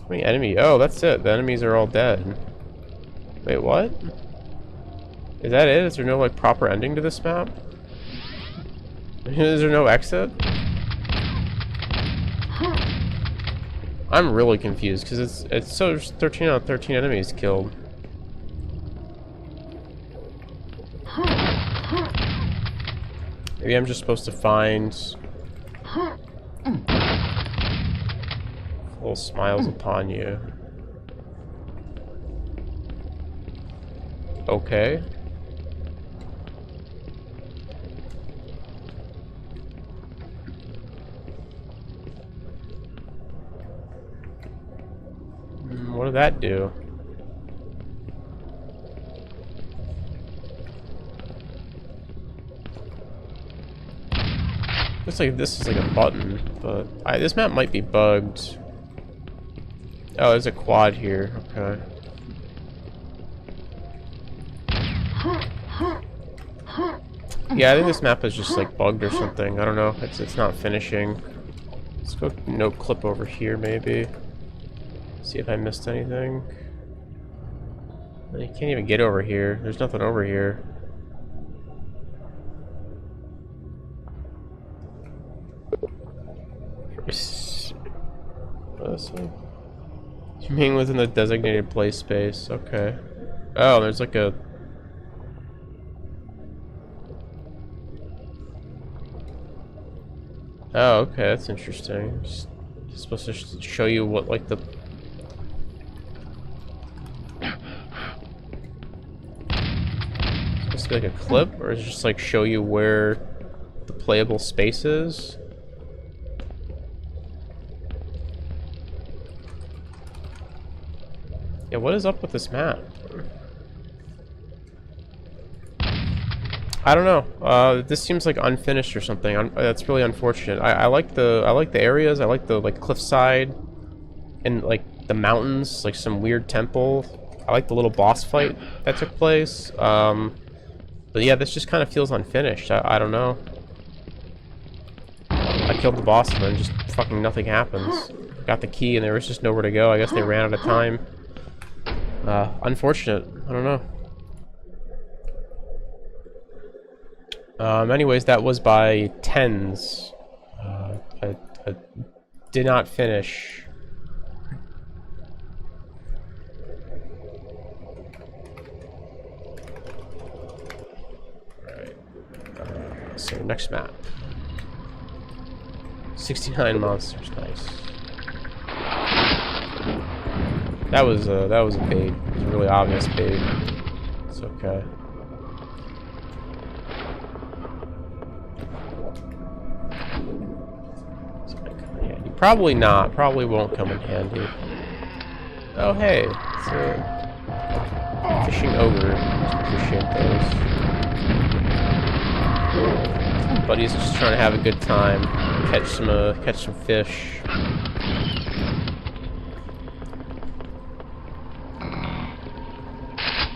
How many enemy? Oh, that's it. The enemies are all dead. Wait, what? Is that it? Is there no like proper ending to this map? Is there no exit? I'm really confused because it's so there's 13 out of 13 enemies killed. Maybe I'm just supposed to find full smiles upon you. Okay. What did that do? Looks like this is like a button, but this map might be bugged. Oh, there's a quad here. Okay. Yeah, I think this map is just like bugged or something. I don't know. It's not finishing. Let's go no clip over here maybe. See if I missed anything. You can't even get over here. There's nothing over here. Being within the designated play space. Okay. Oh, there's like a. Oh, okay, that's interesting. It's supposed to show you what like the. It's supposed to be like a clip, or is it just like show you where the playable space is? Yeah, what is up with this map? I don't know. This seems like unfinished or something. That's really unfortunate. I like the areas. I like the like cliffside and like the mountains, like some weird temple. I like the little boss fight that took place. But yeah, this just kind of feels unfinished. I don't know. I killed the boss and then just fucking nothing happens. Got the key and there was just nowhere to go. I guess they ran out of time. Unfortunate. I don't know. Anyways, that was by tens. I did not finish. Alright. So, next map. 69 monsters. Nice. That was a bait. It was a really obvious bait. It's okay. It's gonna come in handy. Probably not. Probably won't come in handy. Oh hey, it's a fishing ogre. Appreciate those. Buddy's just trying to have a good time. Catch some fish.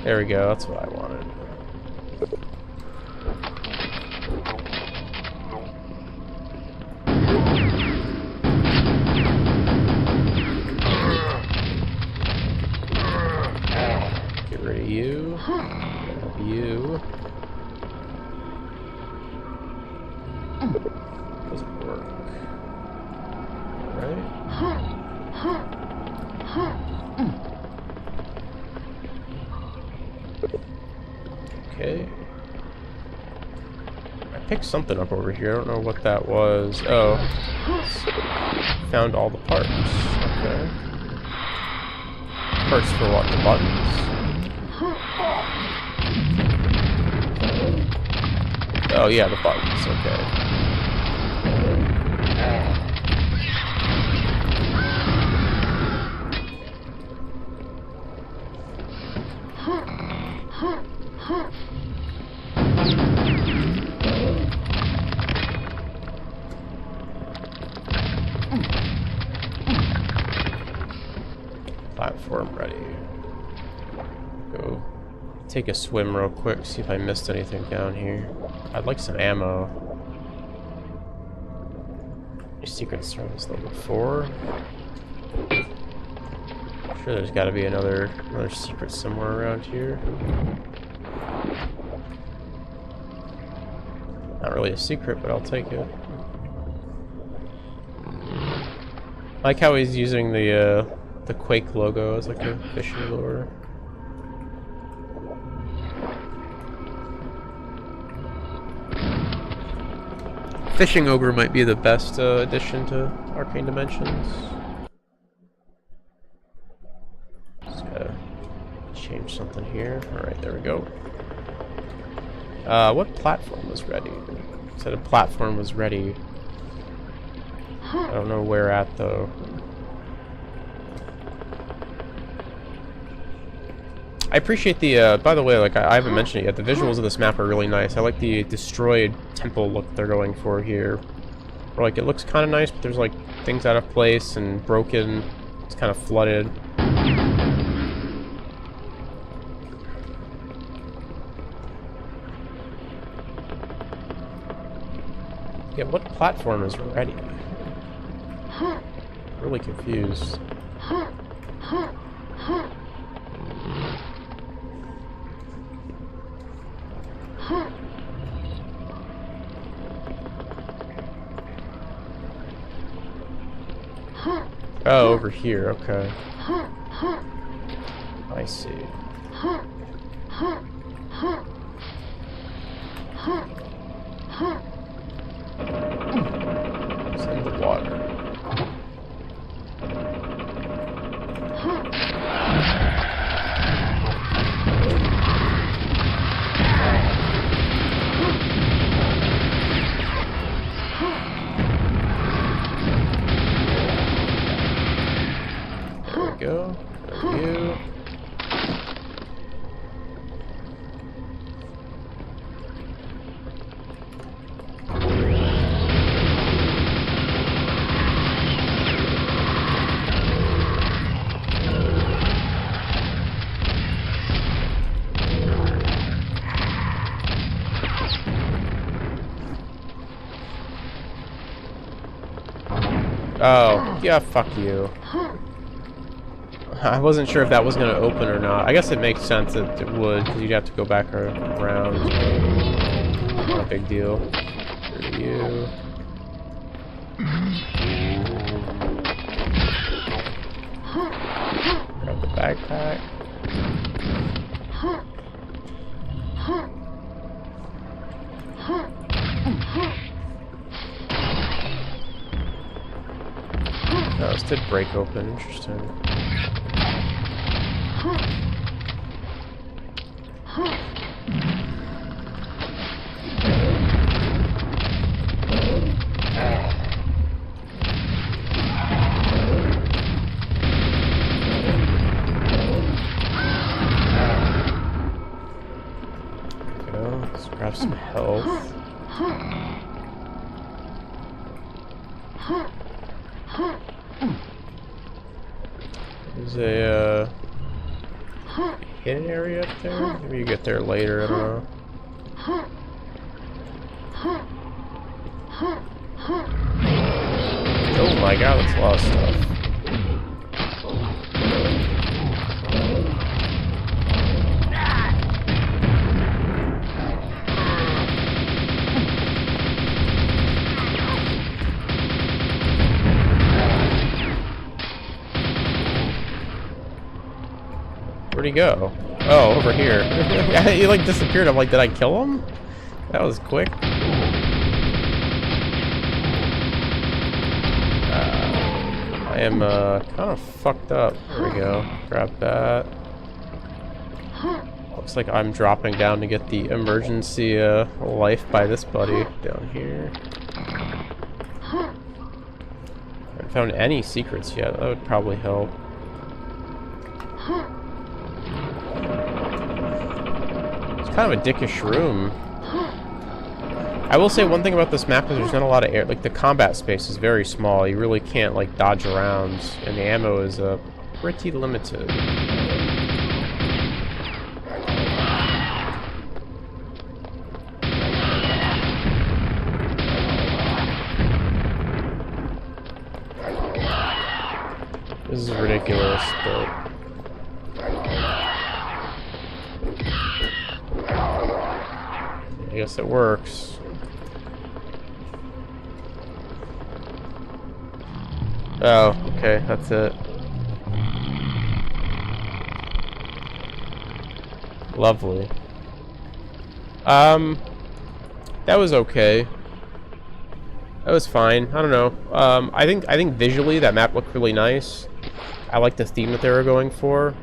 There we go, that's what I wanted. Get rid of you. Get you. Doesn't work. Right? Okay. I picked something up over here. I don't know what that was. Oh. Found all the parts. Okay. Parts for what? The buttons? Oh yeah, the buttons. Okay. Platform ready. Go take a swim real quick, see if I missed anything down here. I'd like some ammo. Your secret service level 4. Sure, there's got to be another secret somewhere around here. Not really a secret, but I'll take it. I like how he's using the Quake logo as like a fishing lure. Fishing ogre might be the best addition to Arcane Dimensions. Just gotta change something here. Alright, there we go. What platform was ready? It said a platform was ready. I don't know where at though. I appreciate the, by the way, like, I haven't mentioned it yet, the visuals of this map are really nice. I like the destroyed temple look they're going for here. Where, like, it looks kind of nice, but there's, like, things out of place and broken. It's kind of flooded. Yeah, what platform is ready? Really confused. Oh, over here, okay. I see. It's in the water. Go. There you. Oh, yeah, fuck you. I wasn't sure if that was going to open or not. I guess it makes sense that it would, because you'd have to go back around. Not a big deal. For you. Grab the backpack. Oh, this did break open. Interesting. Go. Let's grab some health. There's a hidden area up there? Maybe you get there later, I don't know. Oh my god, that's a lot of stuff. Where'd he go? Oh, over here. He like disappeared. I'm like, did I kill him? That was quick. I am kind of fucked up. There we go. Grab that. Looks like I'm dropping down to get the emergency life by this buddy down here. I haven't found any secrets yet. That would probably help. kind of a dickish room. I will say one thing about this map is there's not a lot of air. Like, the combat space is very small. You really can't, like, dodge around. And the ammo is pretty limited. This is ridiculous, but... I guess it works. Oh, okay, that's it. Lovely. That was okay. That was fine. I don't know. I think visually that map looked really nice. I like the theme that they were going for.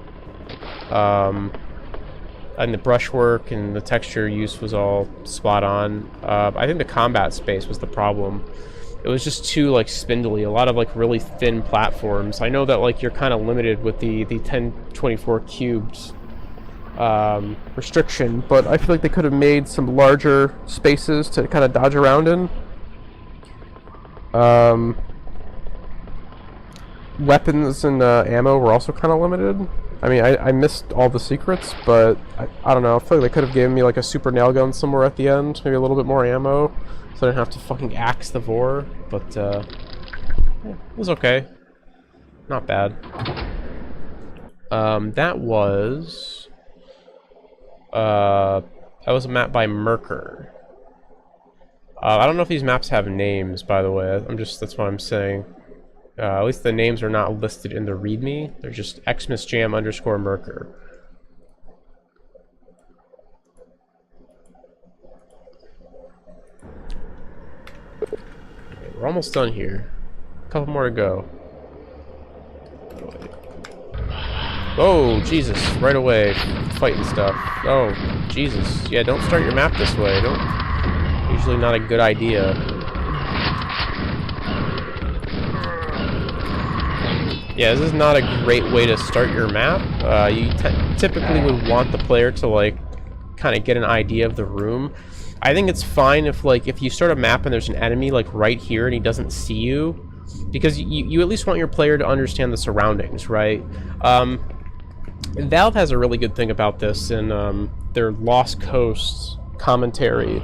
And the brushwork and the texture use was all spot on. I think the combat space was the problem. It was just too, like, spindly. A lot of, like, really thin platforms. I know that, like, you're kind of limited with the 1024 cubes restriction, but I feel like they could have made some larger spaces to kind of dodge around in. Weapons and ammo were also kind of limited. I mean, I missed all the secrets, but I don't know. I feel like they could have given me like a super nail gun somewhere at the end, maybe a little bit more ammo, so I didn't have to fucking axe the Vor. But yeah, it was okay, not bad. That was a map by Merker. I don't know if these maps have names, by the way. That's what I'm saying. At least the names are not listed in the README. They're just Xmas Jam _ Merker. Okay, we're almost done here. A couple more to go. Oh, Jesus. Right away. Fighting stuff. Oh, Jesus. Yeah, don't start your map this way. Usually not a good idea. Yeah, this is not a great way to start your map. You typically would want the player to, like, kind of get an idea of the room. I think it's fine if you start a map and there's an enemy, like, right here and he doesn't see you. Because you at least want your player to understand the surroundings, right? Valve has a really good thing about this in their Lost Coast commentary.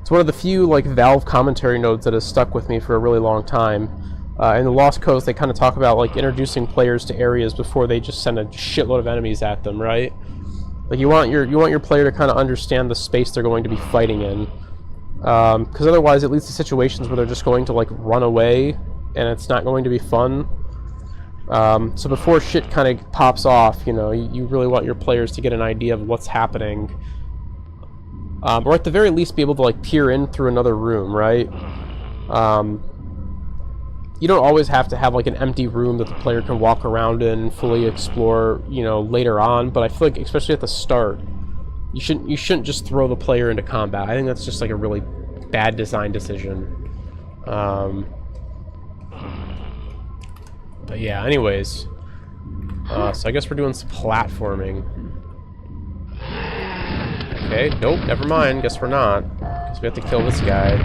It's one of the few, like, Valve commentary nodes that has stuck with me for a really long time. In the Lost Coast, they kind of talk about, like, introducing players to areas before they just send a shitload of enemies at them, right? Like, you want your player to kind of understand the space they're going to be fighting in, because otherwise it leads to situations where they're just going to, like, run away, and it's not going to be fun. So before shit kind of pops off, you know, you really want your players to get an idea of what's happening, or at the very least be able to, like, peer in through another room, right? You don't always have to have, like, an empty room that the player can walk around in and fully explore, you know, later on, but I feel like, especially at the start, you shouldn't just throw the player into combat. I think that's just, like, a really bad design decision. But yeah, anyways. So I guess we're doing some platforming. Okay, nope, never mind. Guess we're not. Guess we have to kill this guy.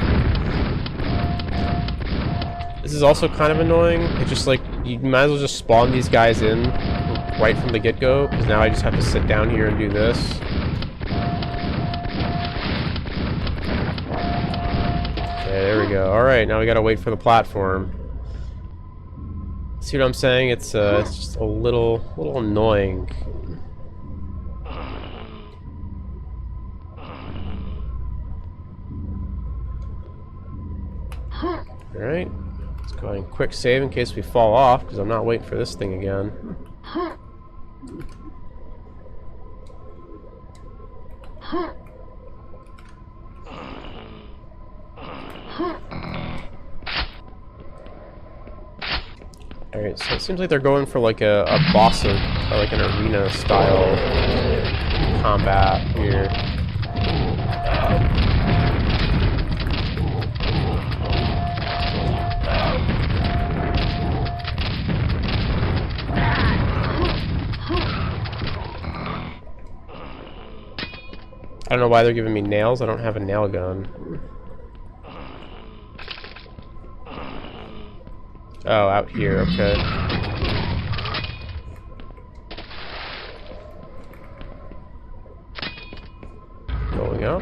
This is also kind of annoying. It's just like, you might as well just spawn these guys in right from the get-go, because now I just have to sit down here and do this. Okay, there we go. Alright, now we gotta wait for the platform. See what I'm saying? It's just a little annoying. Alright. Let's go ahead and quick save in case we fall off, because I'm not waiting for this thing again. Alright, so it seems like they're going for like a boss of, or like an arena style combat here. don't know why they're giving me nails. I don't have a nail gun. Oh, out here, okay. Going up.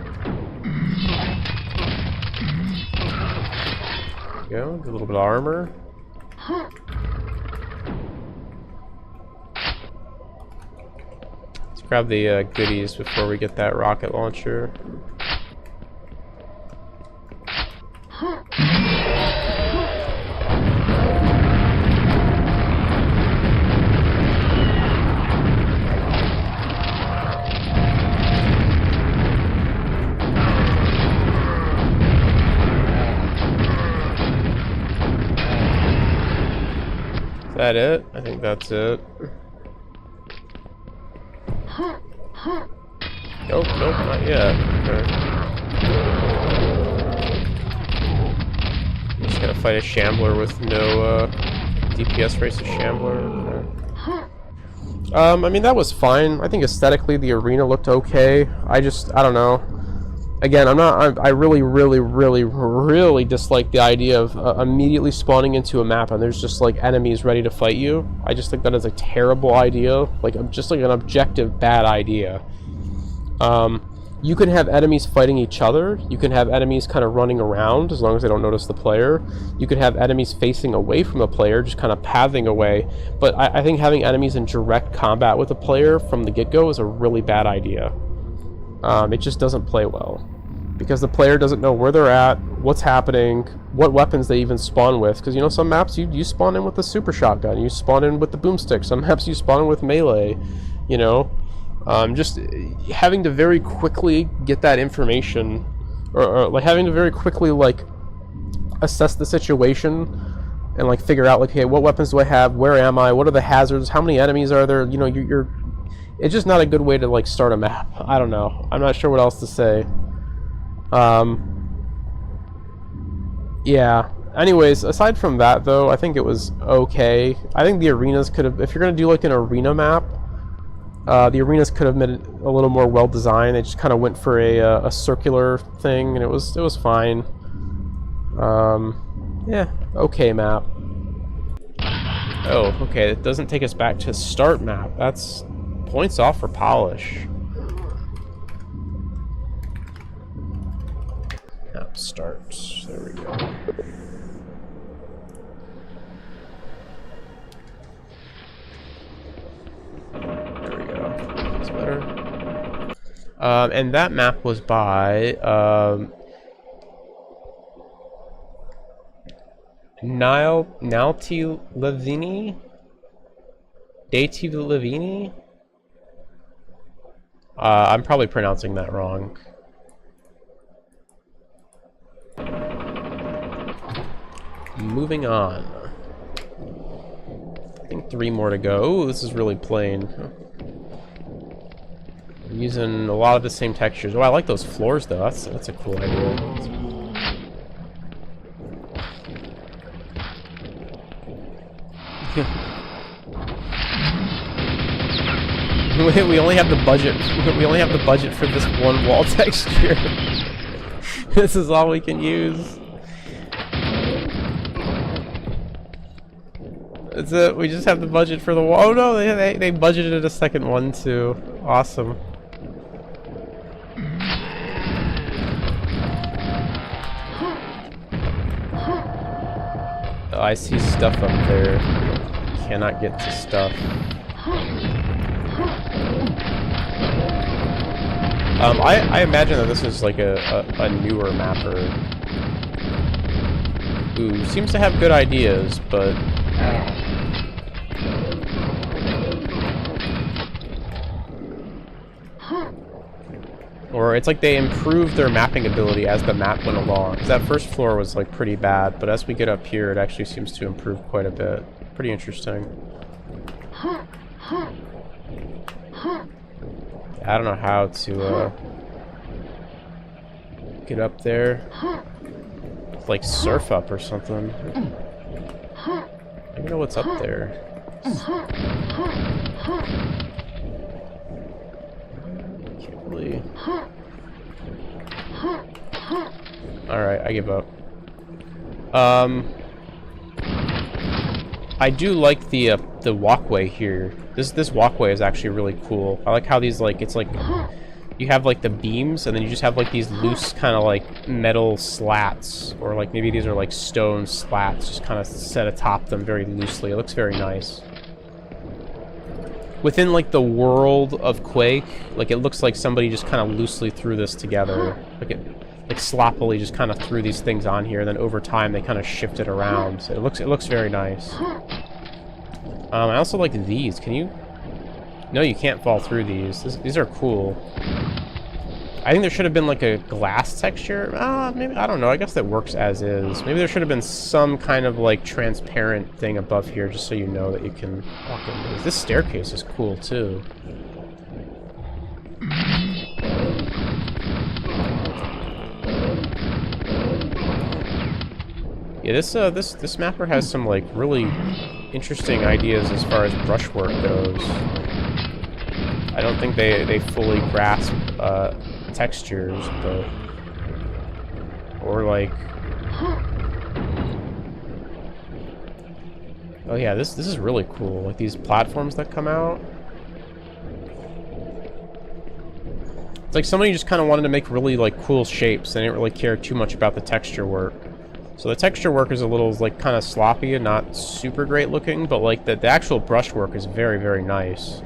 There we go, a little bit of armor. Let's grab the goodies before we get that rocket launcher. Is that it? I think that's it. Nope, nope, not yet. Okay. Just gotta fight a Shambler with no DPS race of Shambler. Okay. I mean, that was fine. I think aesthetically the arena looked okay. I don't know. Again, I really dislike the idea of immediately spawning into a map and there's just like enemies ready to fight you. I just think that is a terrible idea. Like, just like an objective bad idea. You can have enemies fighting each other. You can have enemies kind of running around as long as they don't notice the player. You can have enemies facing away from the player, just kind of pathing away. But I think having enemies in direct combat with the player from the get-go is a really bad idea. It just doesn't play well. Because the player doesn't know where they're at, what's happening, what weapons they even spawn with. Because, you know, some maps you spawn in with the super shotgun, you spawn in with the boomstick. Some maps you spawn in with melee, you know. Just having to very quickly get that information, or like having to very quickly like assess the situation and like figure out like, hey, what weapons do I have? Where am I? What are the hazards? How many enemies are there? You know, it's just not a good way to like start a map. I don't know. I'm not sure what else to say. Yeah. Anyways, aside from that though, I think it was okay. I think the arenas could have, if you're gonna do like an arena map, the arenas could have been a little more well designed. They just kind of went for a circular thing, and it was fine. Yeah, okay map. Oh, okay. It doesn't take us back to start map. That's points off for polish. Map starts. There we go. There we go. That's better. And that map was by Nalti Levini? Dati Levini? I'm probably pronouncing that wrong. Moving on. I think 3 more to go. Ooh, this is really plain. I'm using a lot of the same textures. Oh, I like those floors though. That's a cool idea. We only have the budget. We only have the budget for this one wall texture. This is all we can use. That's it. We just have the budget for the wall. Oh no, they budgeted a second one too. Awesome. Oh, I see stuff up there. Cannot get to stuff. I imagine that this is like a newer mapper who seems to have good ideas, but or it's like they improved their mapping ability as the map went along. 'Cause that first floor was like pretty bad, but as we get up here, it actually seems to improve quite a bit. Pretty interesting. I don't know how to get up there. Like surf up or something. I don't know what's up there. Can't really. Alright, I give up. I do like the walkway here. This walkway is actually really cool. I like how these, like, it's like you have like the beams, and then you just have like these loose kind of like metal slats, or like maybe these are like stone slats, just kind of set atop them very loosely. It looks very nice. Within like the world of Quake, like it looks like somebody just kind of loosely threw this together. Like sloppily just kind of threw these things on here, and then over time they kind of shifted around. So it looks very nice. I also like these. Can you? No, you can't fall through these. These are cool. I think there should have been like a glass texture. Maybe, I don't know. I guess that works as is. Maybe there should have been some kind of like transparent thing above here, just so you know that you can walk in these. This staircase is cool too. Yeah, this mapper has some like really interesting ideas as far as brushwork goes. I don't think they fully grasp textures, but or like, oh yeah, this is really cool. Like these platforms that come out. It's like somebody just kind of wanted to make really like cool shapes. They didn't really care too much about the texture work. So the texture work is a little like kind of sloppy and not super great looking, but like the actual brushwork is very, very nice.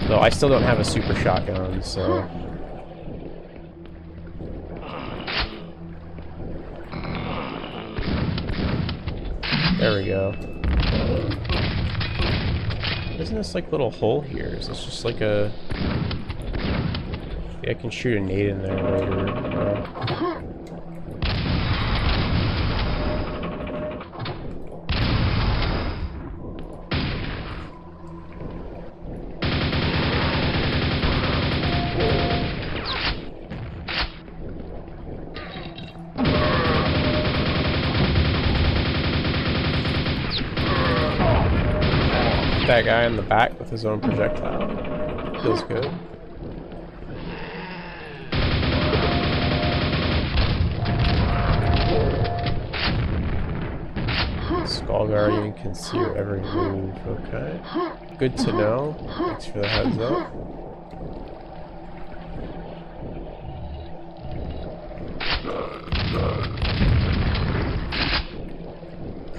Though I still don't have a super shotgun, so. There we go. Isn't this like little hole here? Is this just like a... Yeah, I can shoot a nade in there later. That guy in the back with his own projectile. Feels good. Skull Guardian can see your every move. Okay. Good to know. Thanks for the heads up.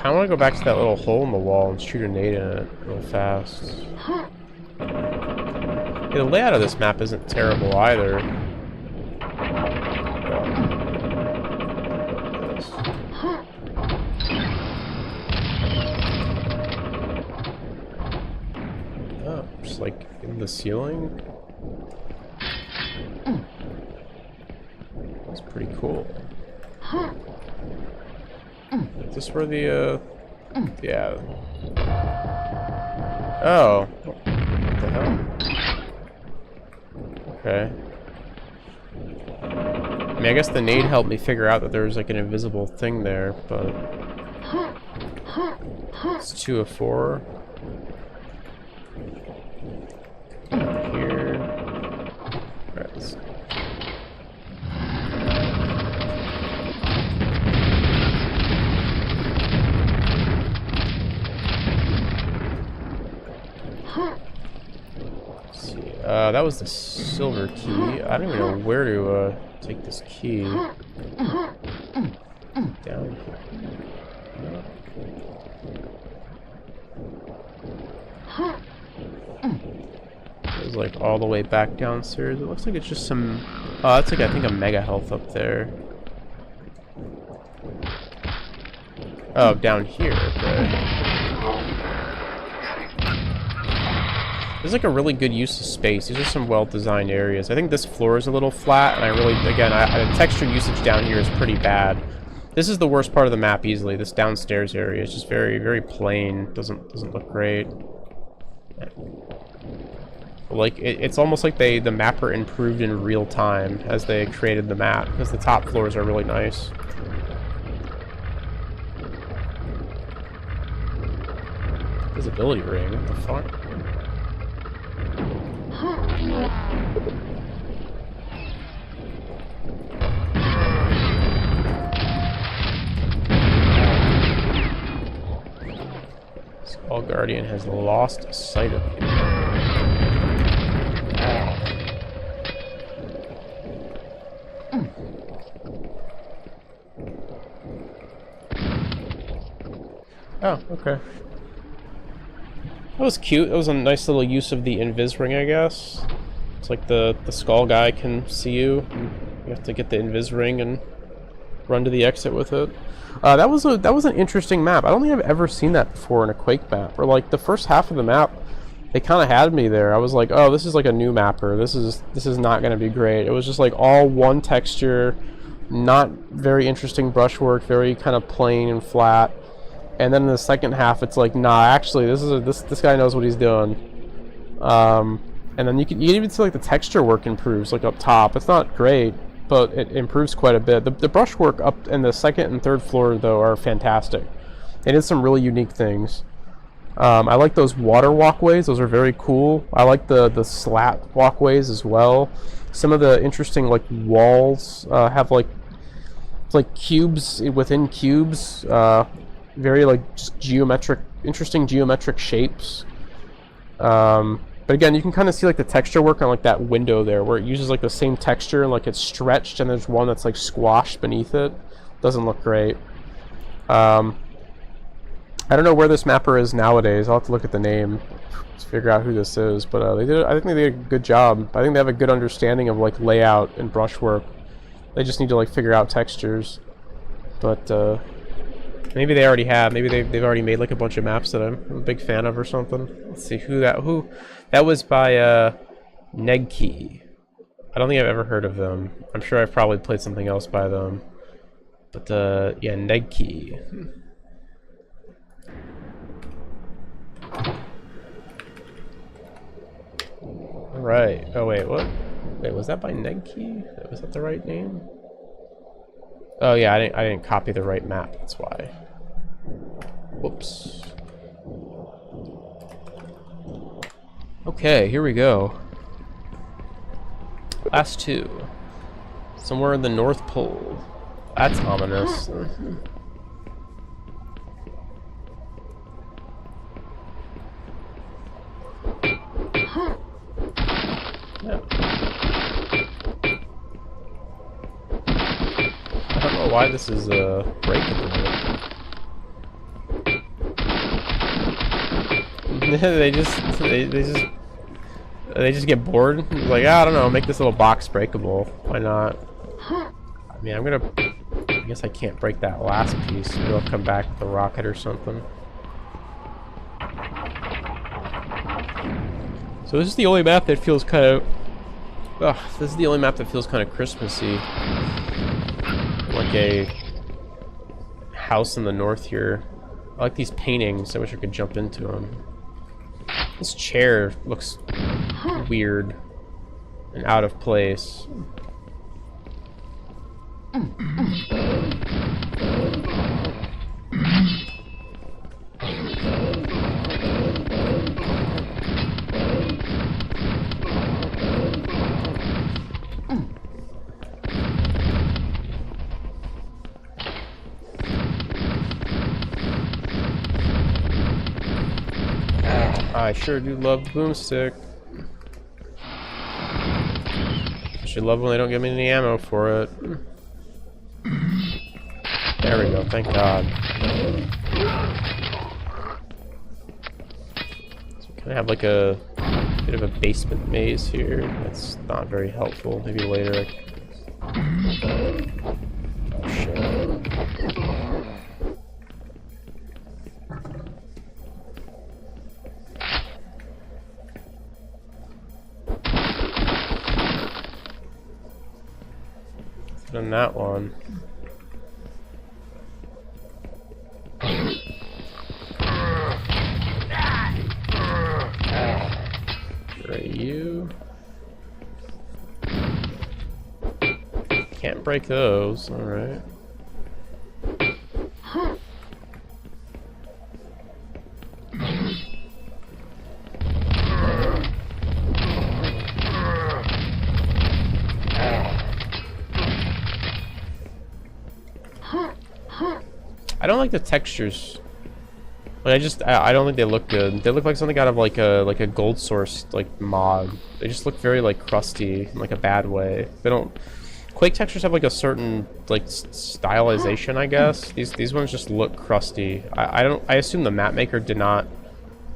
I want to go back to that little hole in the wall and shoot a nade in it real fast. Yeah, the layout of this map isn't terrible either. Oh, just like in the ceiling. That's pretty cool. Is this where the, yeah. Oh. What the hell? Okay. I mean, I guess the nade helped me figure out that there was like an invisible thing there, but... It's 2 of 4. Here. Alright, let's... that was the silver key. I don't even know where to take this key. Down here. It was like all the way back downstairs. It looks like it's just some... Oh, that's like, I think, a mega health up there. Oh, down here. Okay. There's like a really good use of space. These are some well-designed areas. I think this floor is a little flat, and I really, again, the texture usage down here is pretty bad. This is the worst part of the map easily. This downstairs area is just very, very plain. Doesn't look great. Like it's almost like the mapper improved in real time as they created the map, because the top floors are really nice. Visibility ring. What the fuck? Guardian has lost sight of you. Oh, okay. That was cute. That was a nice little use of the invis ring, I guess. It's like the skull guy can see you. You have to get the invis ring and run to the exit with it. That was an interesting map. I don't think I've ever seen that before in a Quake map. Or like the first half of the map, they kind of had me there. I was like, oh, this is like a new mapper. This is not going to be great. It was just like all one texture, not very interesting brushwork, very kind of plain and flat. And then in the second half, it's like, nah, actually, this guy knows what he's doing. And then you can even see like the texture work improves, like up top. It's not great, but it improves quite a bit. The brushwork up in the second and third floor though are fantastic. They did some really unique things. I like those water walkways; those are very cool. I like the slat walkways as well. Some of the interesting like walls have like cubes within cubes. Very like just interesting geometric shapes. But again, you can kind of see like the texture work on like that window there, where it uses like the same texture and like it's stretched, and there's one that's like squashed beneath it. Doesn't look great. I don't know where this mapper is nowadays. I'll have to look at the name to figure out who this is. But I think they did a good job. I think they have a good understanding of like layout and brushwork. They just need to like figure out textures. But maybe they already have. Maybe they've already made like a bunch of maps that I'm a big fan of or something. Let's see who that was by Negkey. I don't think I've ever heard of them. I'm sure I've probably played something else by them. But yeah, Negkey. Alright. Oh wait, what? Wait, was that by Negkey? Was that the right name? Oh yeah, I didn't copy the right map, that's why. Whoops. Okay, here we go. Last two. Somewhere in the North Pole. That's ominous. Yeah. I don't know why this is breakable. they just get bored. It's like, I don't know, make this little box breakable. Why not? I mean, I guess I can't break that last piece. Maybe I'll come back with a rocket or something. So this is the only map that feels kind of... this is the only map that feels kind of Christmassy. Like a house in the north here. I like these paintings. I wish I could jump into them. This chair looks weird and out of place. I sure do love the boomstick. I should love when they don't give me any ammo for it. There we go, thank God. So we kind of have like a bit of a basement maze here. That's not very helpful. Maybe later. Oh shit. Done that one. Right, you can't break those. All right. I don't like the textures Like I don't think they look good. They look like something out of like a gold source like mod. They just look very like crusty in like a bad way. They don't. Quake textures have like a certain like stylization, I guess. These ones just look crusty. I assume the map maker did not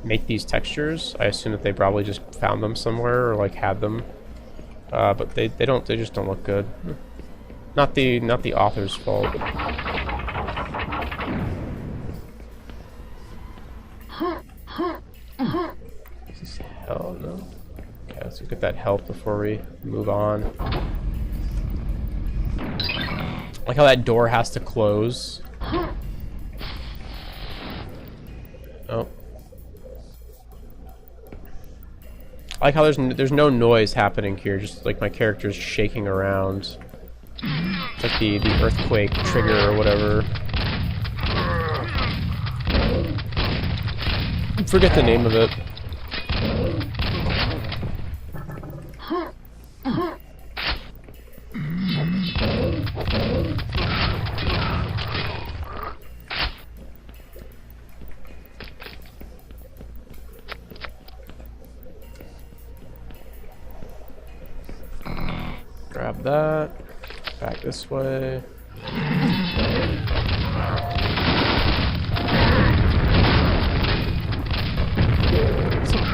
make these textures. I assume that they probably just found them somewhere or like had them. But they just don't look good. Not the author's fault. Hell no. Okay, let's look at that health before we move on. Like how that door has to close. Oh. I like how there's no noise happening here, just like my character's shaking around. It's like the earthquake trigger or whatever. Forget the name of it. Grab that. Back this way.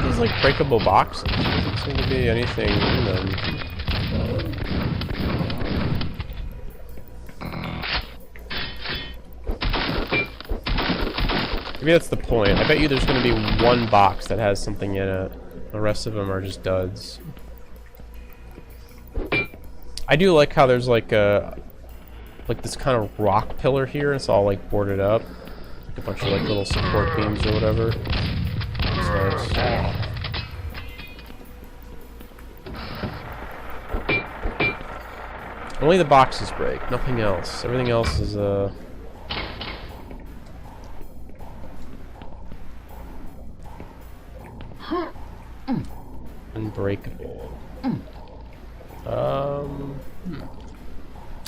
These like breakable boxes. Doesn't seem to be anything in them. Maybe that's the point. I bet you there's going to be one box that has something in it. The rest of them are just duds. I do like how there's like this kind of rock pillar here. It's all like boarded up, like a bunch of like little support beams or whatever. That's nice. Only the boxes break, nothing else. Everything else is unbreakable.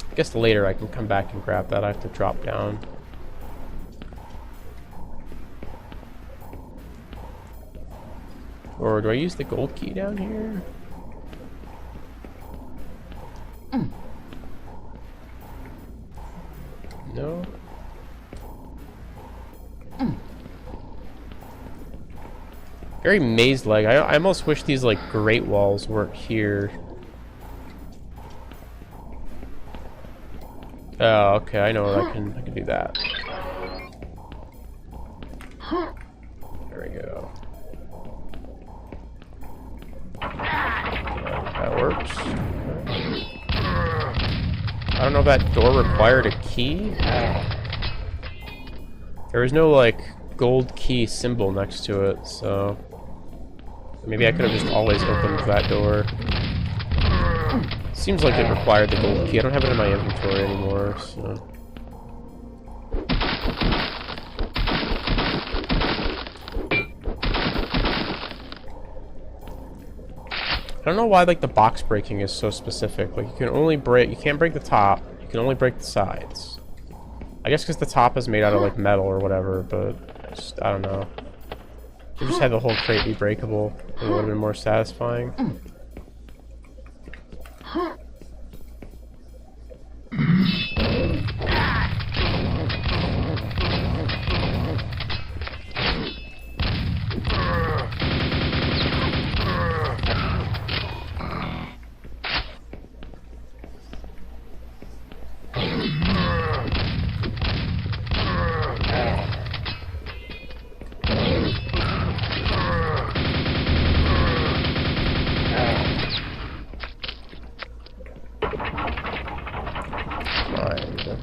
I guess later I can come back and grab that. I have to drop down. Or do I use the gold key down here? No? Very maze-like. I almost wish these like great walls weren't here. Oh, okay, I know I can do that. There we go. That works. I don't know if that door required a key. There was no like gold key symbol next to it, so maybe I could have just always opened that door. Seems like it required the gold key. I don't have it in my inventory anymore, so. I don't know why like the box breaking is so specific. Like you can't break the top. You can only break the sides. I guess because the top is made out of like metal or whatever, but I don't know. If you just had the whole crate be breakable, it would have been more satisfying.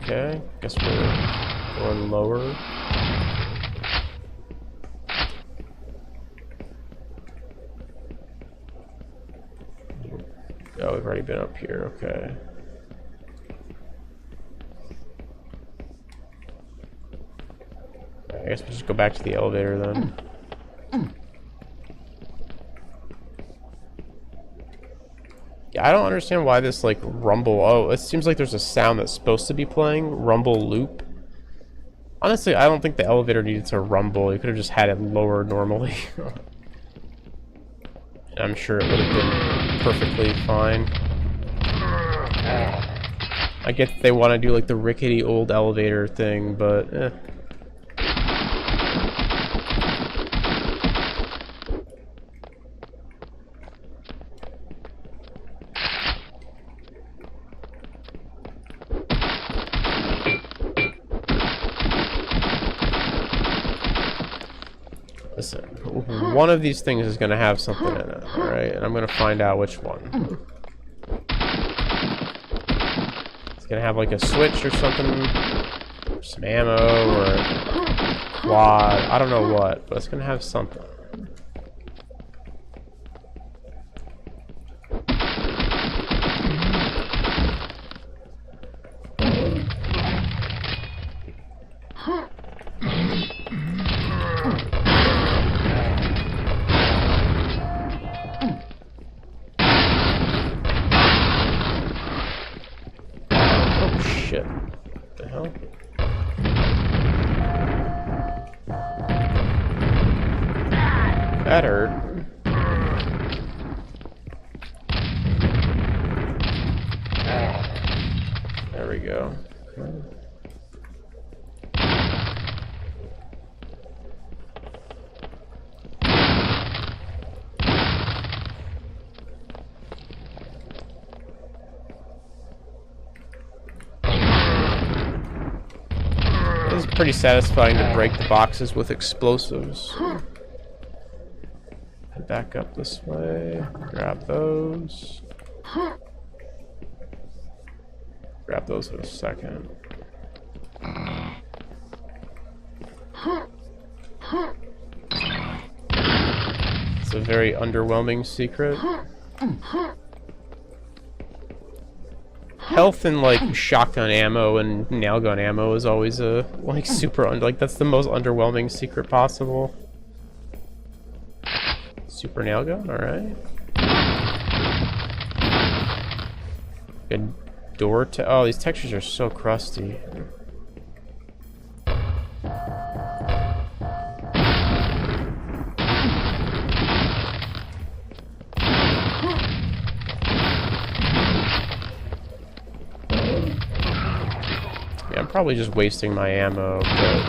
Okay, guess we're going lower. Oh, we've already been up here, okay. I guess we'll just go back to the elevator then. Yeah, I don't understand why this, like, rumble... Oh, it seems like there's a sound that's supposed to be playing. Rumble loop. Honestly, I don't think the elevator needed to rumble. You could have just had it lower normally. I'm sure it would have been perfectly fine. I get they want to do like the rickety old elevator thing, but eh. Listen, one of these things is going to have something in it, alright? And I'm going to find out which one. It's going to have like a switch or something, or some ammo, or a quad, I don't know what, but it's going to have something. Shit. What the hell? That hurt. There we go. It's pretty satisfying to break the boxes with explosives. Head back up this way. Grab those. Grab those in a second. It's a very underwhelming secret. Health and like shotgun ammo and nail gun ammo is always a like super like that's the most underwhelming secret possible. Super nail gun, all right. Good door to oh, these textures are so crusty. Yeah, I'm probably just wasting my ammo, but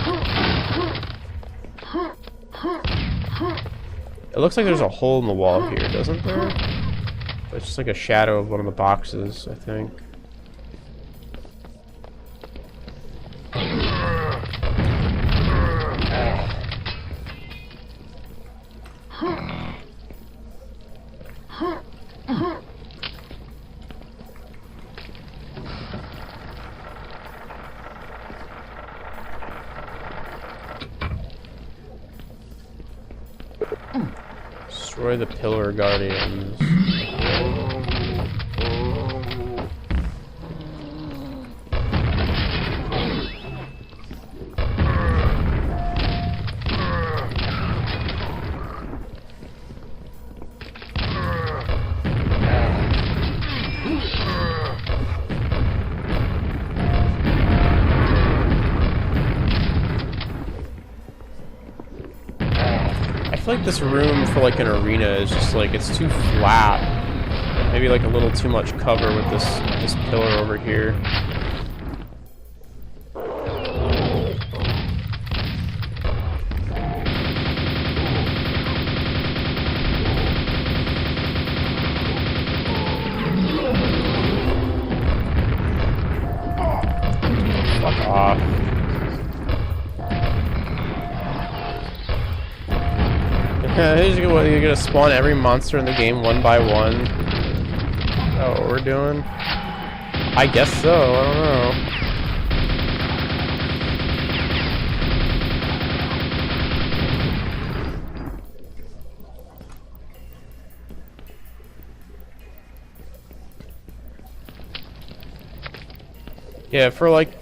it looks like there's a hole in the wall here, doesn't there? It's just like a shadow of one of the boxes, I think. Destroy the pillar guardians. I feel like this room for like an arena is just like it's too flat. Maybe like a little too much cover with this pillar over here. Fuck off. You're gonna spawn every monster in the game one by one. Oh, what we're doing? I guess so, I don't know. Yeah, for like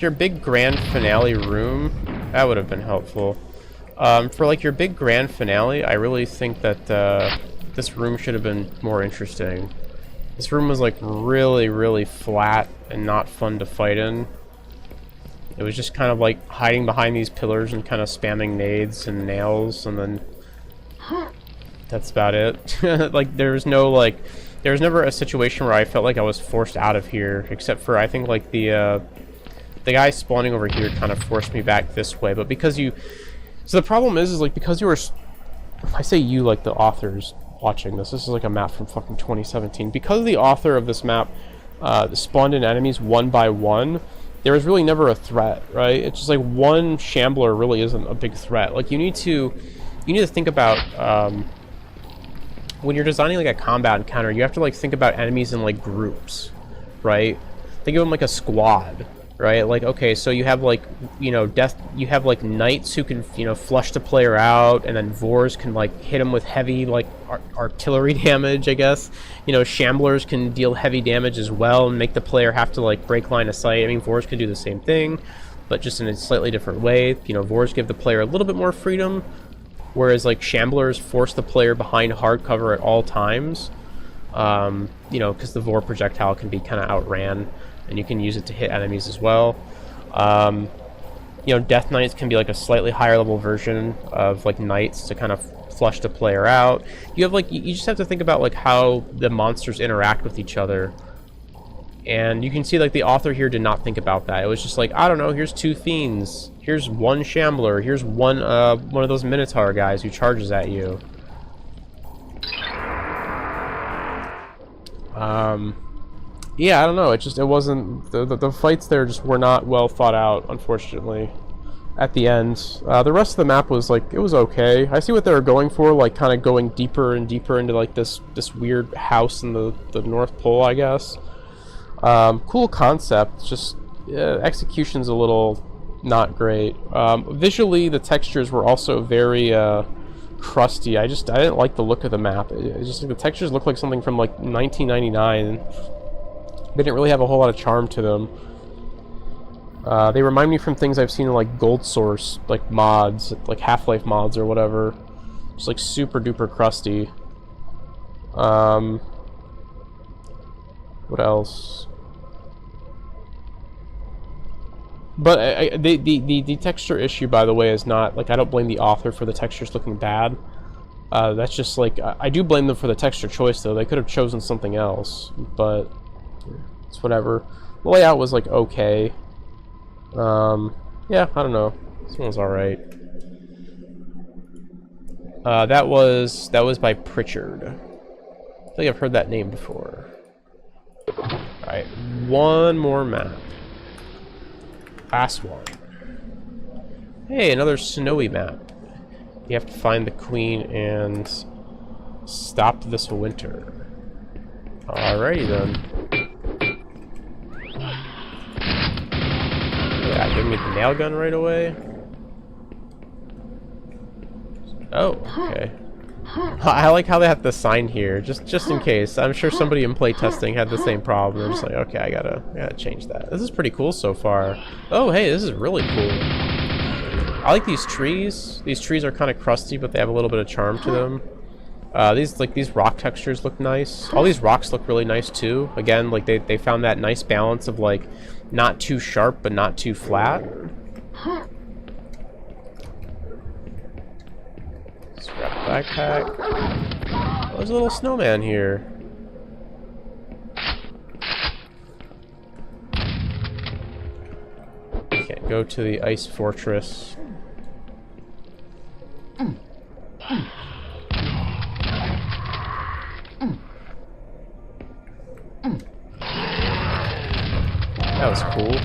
your big grand finale room, that would have been helpful. For like your big grand finale, I really think that this room should have been more interesting. This room was like really, really flat and not fun to fight in. It was just kind of like hiding behind these pillars and kind of spamming nades and nails, and then that's about it. Like there was no like, there was never a situation where I felt like I was forced out of here, except for I think like the guy spawning over here kind of forced me back this way. But because you, so the problem is like because you were, I say you like the authors watching this. This is like a map from fucking 2017. Because the author of this map spawned in enemies one by one, there was really never a threat, right? It's just like one shambler really isn't a big threat. Like you need to think about when you're designing like a combat encounter, you have to like think about enemies in like groups, right? Think of them like a squad, right? Like, okay, so you have like, you know, you have like knights who can, you know, flush the player out, and then Vors can like hit them with heavy like artillery damage, I guess. You know, shamblers can deal heavy damage as well and make the player have to like break line of sight. I mean, Vors can do the same thing, but just in a slightly different way. You know, Vors give the player a little bit more freedom, whereas like shamblers force the player behind hard cover at all times. You know, because the Vor projectile can be kind of outran, and you can use it to hit enemies as well. You know, Death Knights can be like a slightly higher level version of like Knights to kind of flush the player out. You have like, you just have to think about like how the monsters interact with each other. And you can see like the author here did not think about that. It was just like, I don't know, here's two fiends, here's one shambler, here's one of those Minotaur guys who charges at you. Yeah, I don't know. It wasn't, the fights there just were not well thought out, unfortunately. At the end, the rest of the map was like, it was okay. I see what they were going for, like kind of going deeper and deeper into like this weird house in the North Pole, I guess. Cool concept, just execution's a little not great. Visually, the textures were also very crusty. I didn't like the look of the map. It just like the textures look like something from like 1999. They didn't really have a whole lot of charm to them. They remind me from things I've seen in like Gold Source, like mods, like Half-Life mods or whatever. Just like super duper crusty. What else? But the texture issue, by the way, is not like, I don't blame the author for the textures looking bad. That's just like, I do blame them for the texture choice though. They could have chosen something else, but it's whatever. The layout was like okay. Yeah, I don't know. This one was alright. That was by Pritchard. I think I've heard that name before. Alright, one more map. Last one. Hey, another snowy map. You have to find the queen and stop this winter. Alrighty then. Yeah, give me the nail gun right away. Oh, okay. I like how they have the sign here, just in case. I'm sure somebody in playtesting had the same problem. They're just like, okay, I gotta change that. This is pretty cool so far. Oh, hey, this is really cool. I like these trees. These trees are kind of crusty, but they have a little bit of charm to them. These rock textures look nice. All these rocks look really nice too. Again, like they found that nice balance of like not too sharp but not too flat. Scrap backpack. Oh, there's a little snowman here. Can't go to the ice fortress. That was cool.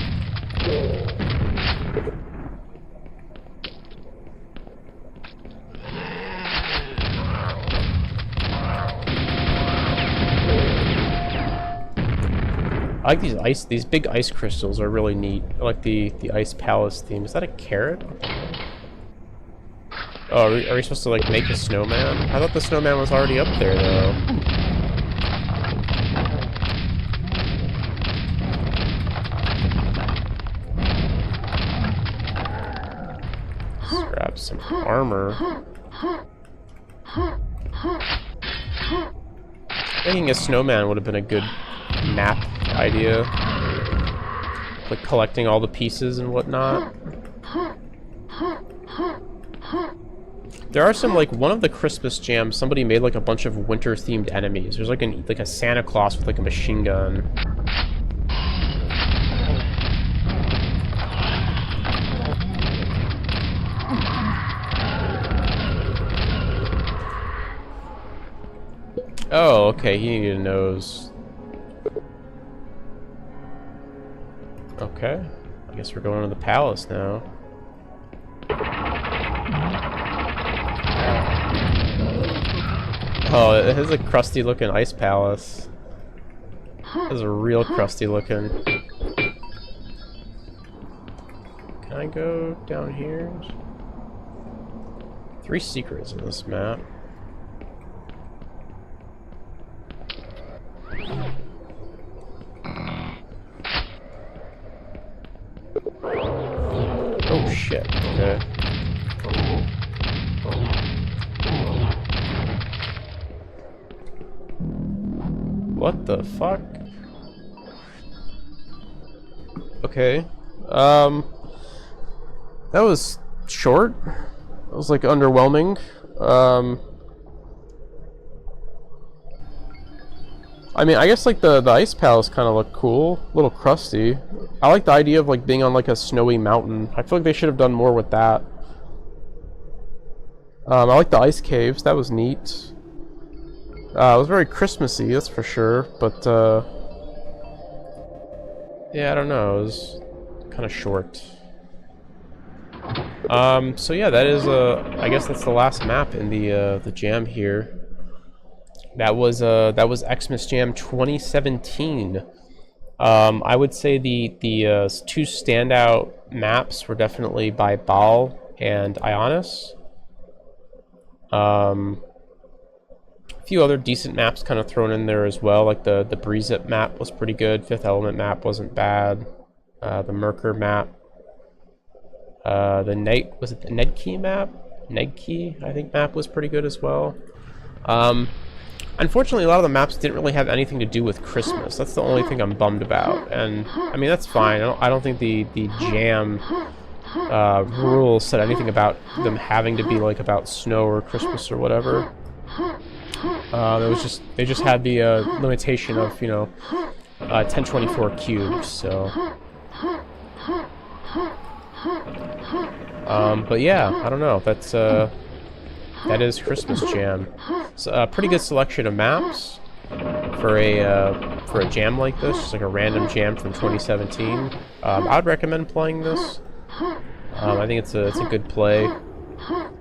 I like these big ice crystals are really neat. I like the ice palace theme. Is that a carrot? Oh, are we supposed to like make a snowman? I thought the snowman was already up there though. Let's grab some armor. Making a snowman would have been a good map idea. like collecting all the pieces and whatnot. There are some, like, one of the Christmas jams, somebody made like a bunch of winter-themed enemies. There's like a Santa Claus with like a machine gun. Oh, okay, he needed a nose. Okay, I guess we're going to the palace now. Oh, it has a crusty looking ice palace. It is a real crusty looking. Can I go down here? 3 secrets in this map. Oh shit, okay. What the fuck? Okay. That was short. That was like underwhelming. I mean, I guess like the ice palace kind of looked cool, a little crusty. I like the idea of like being on like a snowy mountain. I feel like they should have done more with that. I like the ice caves, that was neat. It was very Christmassy, that's for sure, but yeah, I don't know, it was kind of short. So yeah, that is I guess that's the last map in the jam here. That was Xmas Jam 2017. I would say the 2 standout maps were definitely by Baal and Ionis. A few other decent maps kind of thrown in there as well, like the Breezip map was pretty good. Fifth Element map wasn't bad. The Merker map. The Nedkey map? Nedkey, I think, map was pretty good as well. Unfortunately, a lot of the maps didn't really have anything to do with Christmas. That's the only thing I'm bummed about. And, I mean, that's fine. I don't think the jam rules said anything about them having to be, like, about snow or Christmas or whatever. It was just, they just had the limitation of, you know, 1024 cubes, so... but yeah, I don't know. That is Christmas Jam. So a pretty good selection of maps for a jam like this, just like a random jam from 2017. I would recommend playing this. I think it's a good play.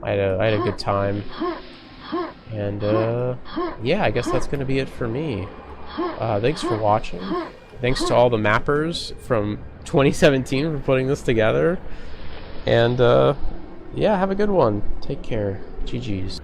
I had a good time, and yeah, I guess that's gonna be it for me. Thanks for watching. Thanks to all the mappers from 2017 for putting this together. And yeah, have a good one. Take care. GG's.